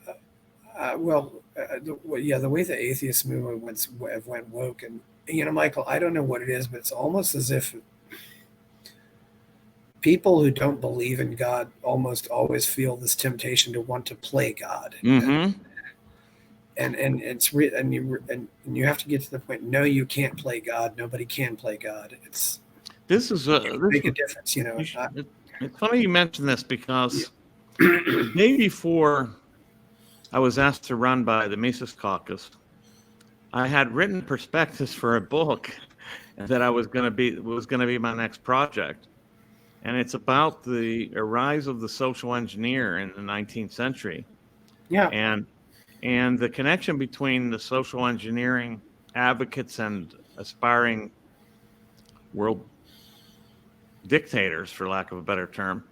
Speaker 1: way the atheist movement went woke, and Michael, I don't know what it is, but it's almost as if people who don't believe in God almost always feel this temptation to want to play God.
Speaker 2: Mm-hmm.
Speaker 1: And it's and you have to get to the point. No, you can't play God. Nobody can play God.
Speaker 2: This is
Speaker 1: make a difference.
Speaker 2: It's funny you mentioned this, because the day before I was asked to run by the Mises Caucus, I had written prospectus for a book that was going to be my next project, and it's about the rise of the social engineer in the 19th century.
Speaker 1: Yeah.
Speaker 2: And the connection between the social engineering advocates and aspiring world dictators, for lack of a better term,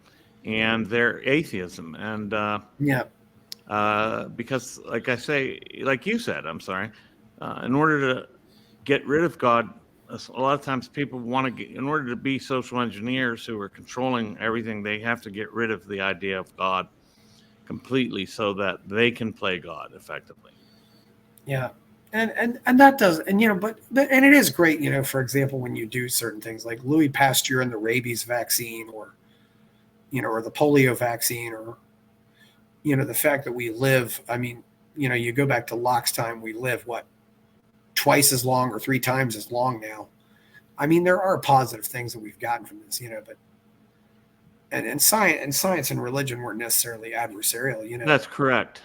Speaker 2: and their atheism. And because, like you said, in order to get rid of God, a lot of times people want to in order to be social engineers who are controlling everything, they have to get rid of the idea of God completely so that they can play God effectively.
Speaker 1: Yeah. And that does, but and it is great, for example, when you do certain things like Louis Pasteur and the rabies vaccine, or the polio vaccine, or the fact that we live, you go back to Locke's time, we live what, twice as long or 3 times as long now. There are positive things that we've gotten from this, but and science and religion weren't necessarily adversarial,
Speaker 2: That's correct.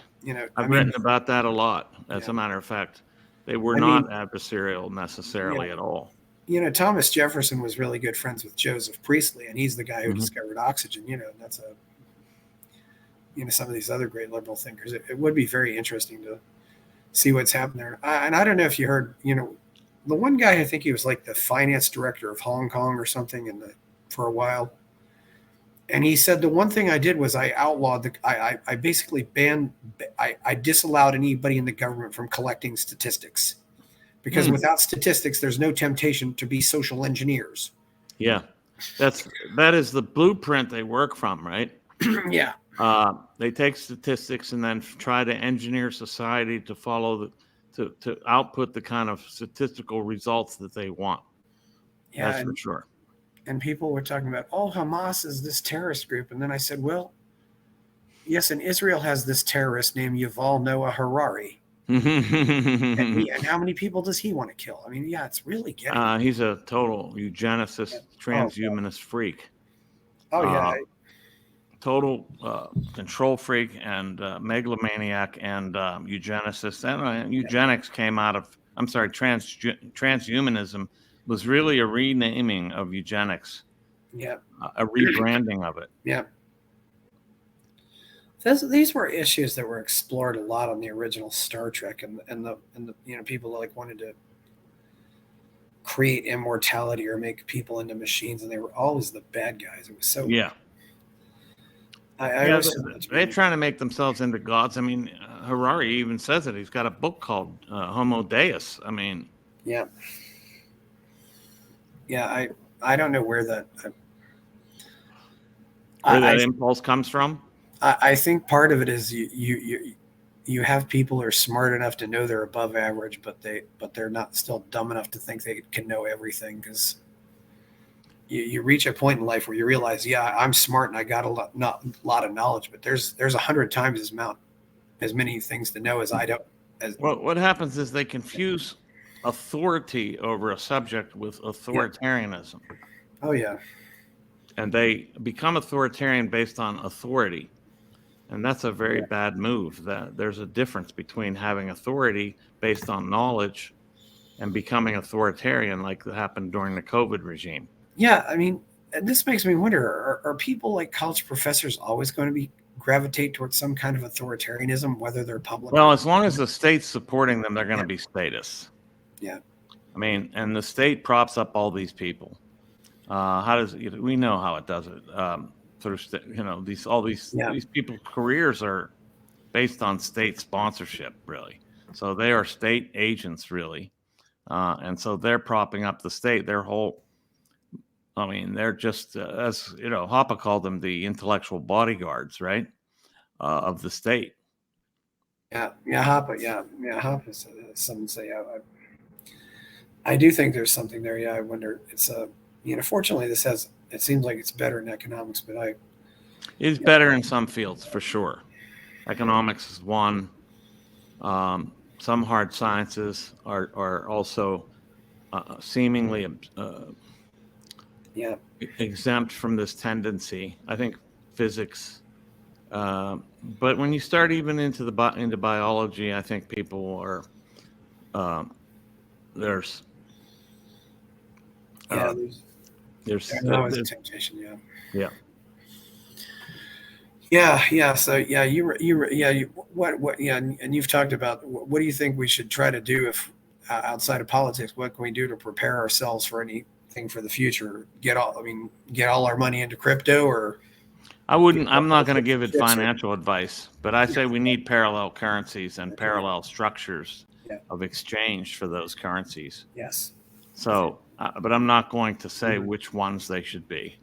Speaker 2: I've written about that a lot, as a matter of fact. They were not adversarial necessarily at all.
Speaker 1: Thomas Jefferson was really good friends with Joseph Priestley, and he's the guy who discovered oxygen, and that's some of these other great liberal thinkers. It would be very interesting to see what's happened there. And I don't know if you heard, the one guy, I think he was like the finance director of Hong Kong or something for a while. And he said, the one thing I did was I outlawed I basically banned, I disallowed anybody in the government from collecting statistics, because without statistics, there's no temptation to be social engineers.
Speaker 2: Yeah, that is the blueprint they work from, right?
Speaker 1: Yeah.
Speaker 2: They take statistics and then try to engineer society to follow to output the kind of statistical results that they want. Yeah, that's for sure.
Speaker 1: And people were talking about, Hamas is this terrorist group. And then I said, well, yes, and Israel has this terrorist named Yuval Noah Harari. and how many people does he want to kill? It's really getting.
Speaker 2: He's a total eugenicist, transhumanist freak.
Speaker 1: Oh, yeah.
Speaker 2: Total control freak and megalomaniac and eugenicist. And eugenics came out of, transhumanism was really a renaming of eugenics.
Speaker 1: Yeah.
Speaker 2: A rebranding of it.
Speaker 1: Yeah. These were issues that were explored a lot on the original Star Trek, and the people like wanted to create immortality or make people into machines, and they were always the bad guys. It was so
Speaker 2: they're trying to make themselves into gods. Harari even says it. He's got a book called Homo Deus.
Speaker 1: I don't know where that
Speaker 2: impulse comes from.
Speaker 1: I think part of it is you have people who are smart enough to know they're above average, but they're not still dumb enough to think they can know everything, because you reach a point in life where you realize, yeah, I'm smart and I got a lot of knowledge, but there's 100 times as many things to know as I don't.
Speaker 2: Well, what happens is they confuse authority over a subject with authoritarianism.
Speaker 1: Oh yeah.
Speaker 2: And they become authoritarian based on authority. And that's a very bad move. That there's a difference between having authority based on knowledge and becoming authoritarian, like happened during the COVID regime.
Speaker 1: Yeah, I mean, and this makes me wonder: are people like college professors always going to gravitate towards some kind of authoritarianism, whether they're public?
Speaker 2: Well, as long as the state's supporting them, they're going to be statists.
Speaker 1: Yeah.
Speaker 2: I mean, and the state props up all these people. We know how it does it? These people's careers are based on state sponsorship, really. So they are state agents, really, and so they're propping up the state. They're just as Hoppe called them, the intellectual bodyguards, right, of the state.
Speaker 1: Yeah, Hoppe. Yeah, Hoppe. Some say, I do think there's something there. Yeah, I wonder. It's fortunately, it seems like it's better in economics, but
Speaker 2: it's better in some fields for sure. Economics is one. Some hard sciences are also seemingly exempt from this tendency. I think physics, but when you start even into biology, I think people are there's
Speaker 1: always a temptation.
Speaker 2: Yeah.
Speaker 1: So and you've talked about what do you think we should try to do if outside of politics? What can we do to prepare ourselves for anything for the future? Get all our money into crypto, or
Speaker 2: I'm not going to give it financial advice, but I say we need parallel currencies and parallel structures of exchange for those currencies.
Speaker 1: Yes.
Speaker 2: So, but I'm not going to say which ones they should be.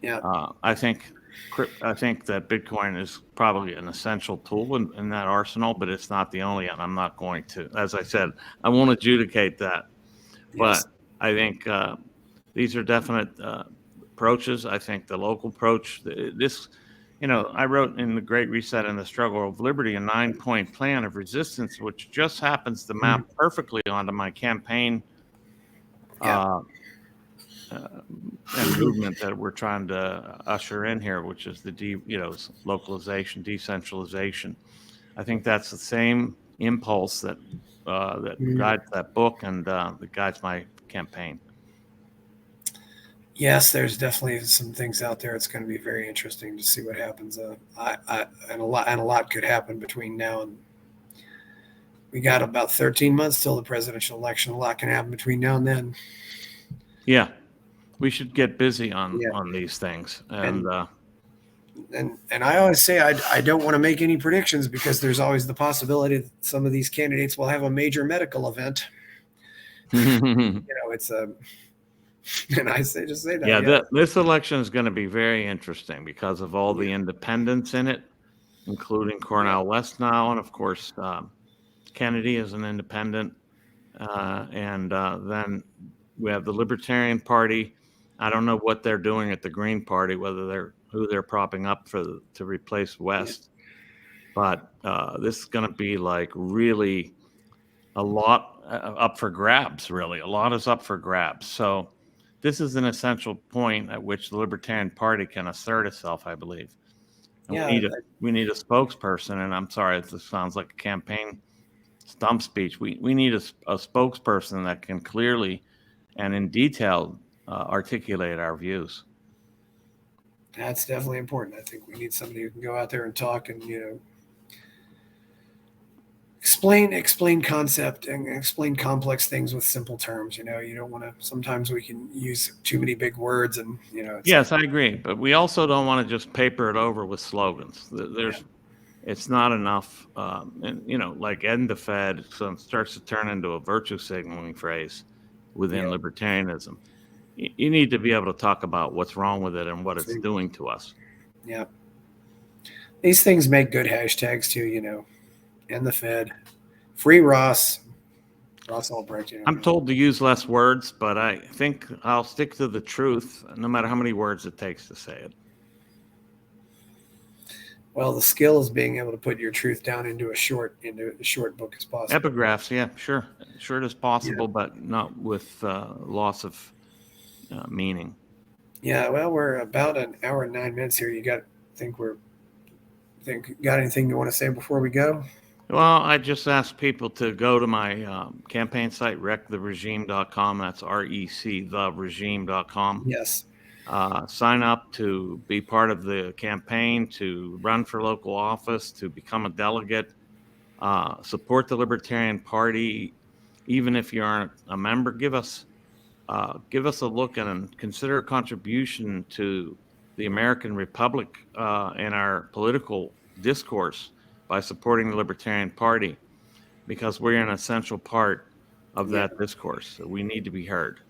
Speaker 1: Yeah.
Speaker 2: I think that Bitcoin is probably an essential tool in that arsenal, but it's not the only. And I'm not going to, as I said, I won't adjudicate that. But I think these are definite approaches. I think the local approach, I wrote in The Great Reset and the Struggle of Liberty a 9-point plan of resistance, which just happens to map perfectly onto my campaign and movement that we're trying to usher in here, which is the localization, decentralization. I think that's the same impulse that guides that book and that guides my campaign.
Speaker 1: Yes, there's definitely some things out there. It's going to be very interesting to see what happens. And a lot could happen between now and we got about 13 months till the presidential election. A lot can happen between now and then.
Speaker 2: Yeah, we should get busy on these things. And
Speaker 1: I always say I don't want to make any predictions because there's always the possibility that some of these candidates will have a major medical event. It's a. And I say that.
Speaker 2: Yeah, this election is going to be very interesting because of all the independents in it, including Cornel West now, and of course Kennedy is an independent, and then we have the Libertarian Party. I don't know what they're doing at the Green Party, who they're propping up to replace West, but this is going to be like really a lot up for grabs. Really, a lot is up for grabs. So. This is an essential point at which the Libertarian Party can assert itself, I believe. And we need a spokesperson, and I'm sorry if this sounds like a campaign stump speech. We need a spokesperson that can clearly and in detail articulate our views.
Speaker 1: That's definitely important. I think we need somebody who can go out there and talk and explain concept and explain complex things with simple terms. You don't want to. Sometimes we can use too many big words, and
Speaker 2: Yes, I agree, but we also don't want to just paper it over with slogans. It's not enough, like end the Fed starts to turn into a virtue signaling phrase within libertarianism. You need to be able to talk about what's wrong with it and what it's doing to us.
Speaker 1: Yeah, these things make good hashtags too. End the Fed, free Ross. Ross Albrecht.
Speaker 2: I'm told to use less words, but I think I'll stick to the truth, no matter how many words it takes to say it.
Speaker 1: Well, the skill is being able to put your truth down into a short book as possible.
Speaker 2: Epigraphs, yeah, sure as possible, but not with loss of meaning.
Speaker 1: Yeah, well, we're about an hour and 9 minutes here. Got anything you want to say before we go?
Speaker 2: Well, I just ask people to go to my campaign site, rectheregime.com. That's REC, theregime.com.
Speaker 1: Yes.
Speaker 2: Sign up to be part of the campaign, to run for local office, to become a delegate. Support the Libertarian Party. Even if you aren't a member, give us a look and consider a contribution to the American Republic and our political discourse by supporting the Libertarian Party, because we're an essential part of that discourse. So we need to be heard.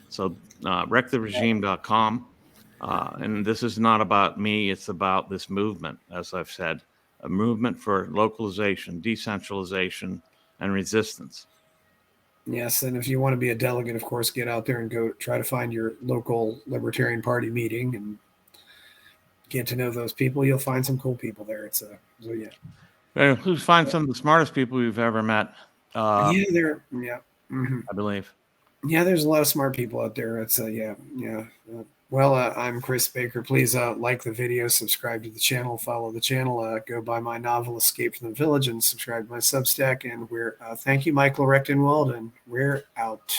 Speaker 2: So rectheregime.com. And this is not about me. It's about this movement, as I've said, a movement for localization, decentralization, and resistance.
Speaker 1: Yes, and if you want to be a delegate, of course, get out there and go try to find your local Libertarian Party meeting and get to know those people. You'll find some cool people there.
Speaker 2: Who find some of the smartest people you've ever met?
Speaker 1: I
Speaker 2: believe.
Speaker 1: Yeah, there's a lot of smart people out there. Well, I'm Chris Baker. Please like the video, subscribe to the channel, follow the channel, go buy my novel Escape from the Village, and subscribe to my Substack. And thank you, Michael Rectenwald, and we're out.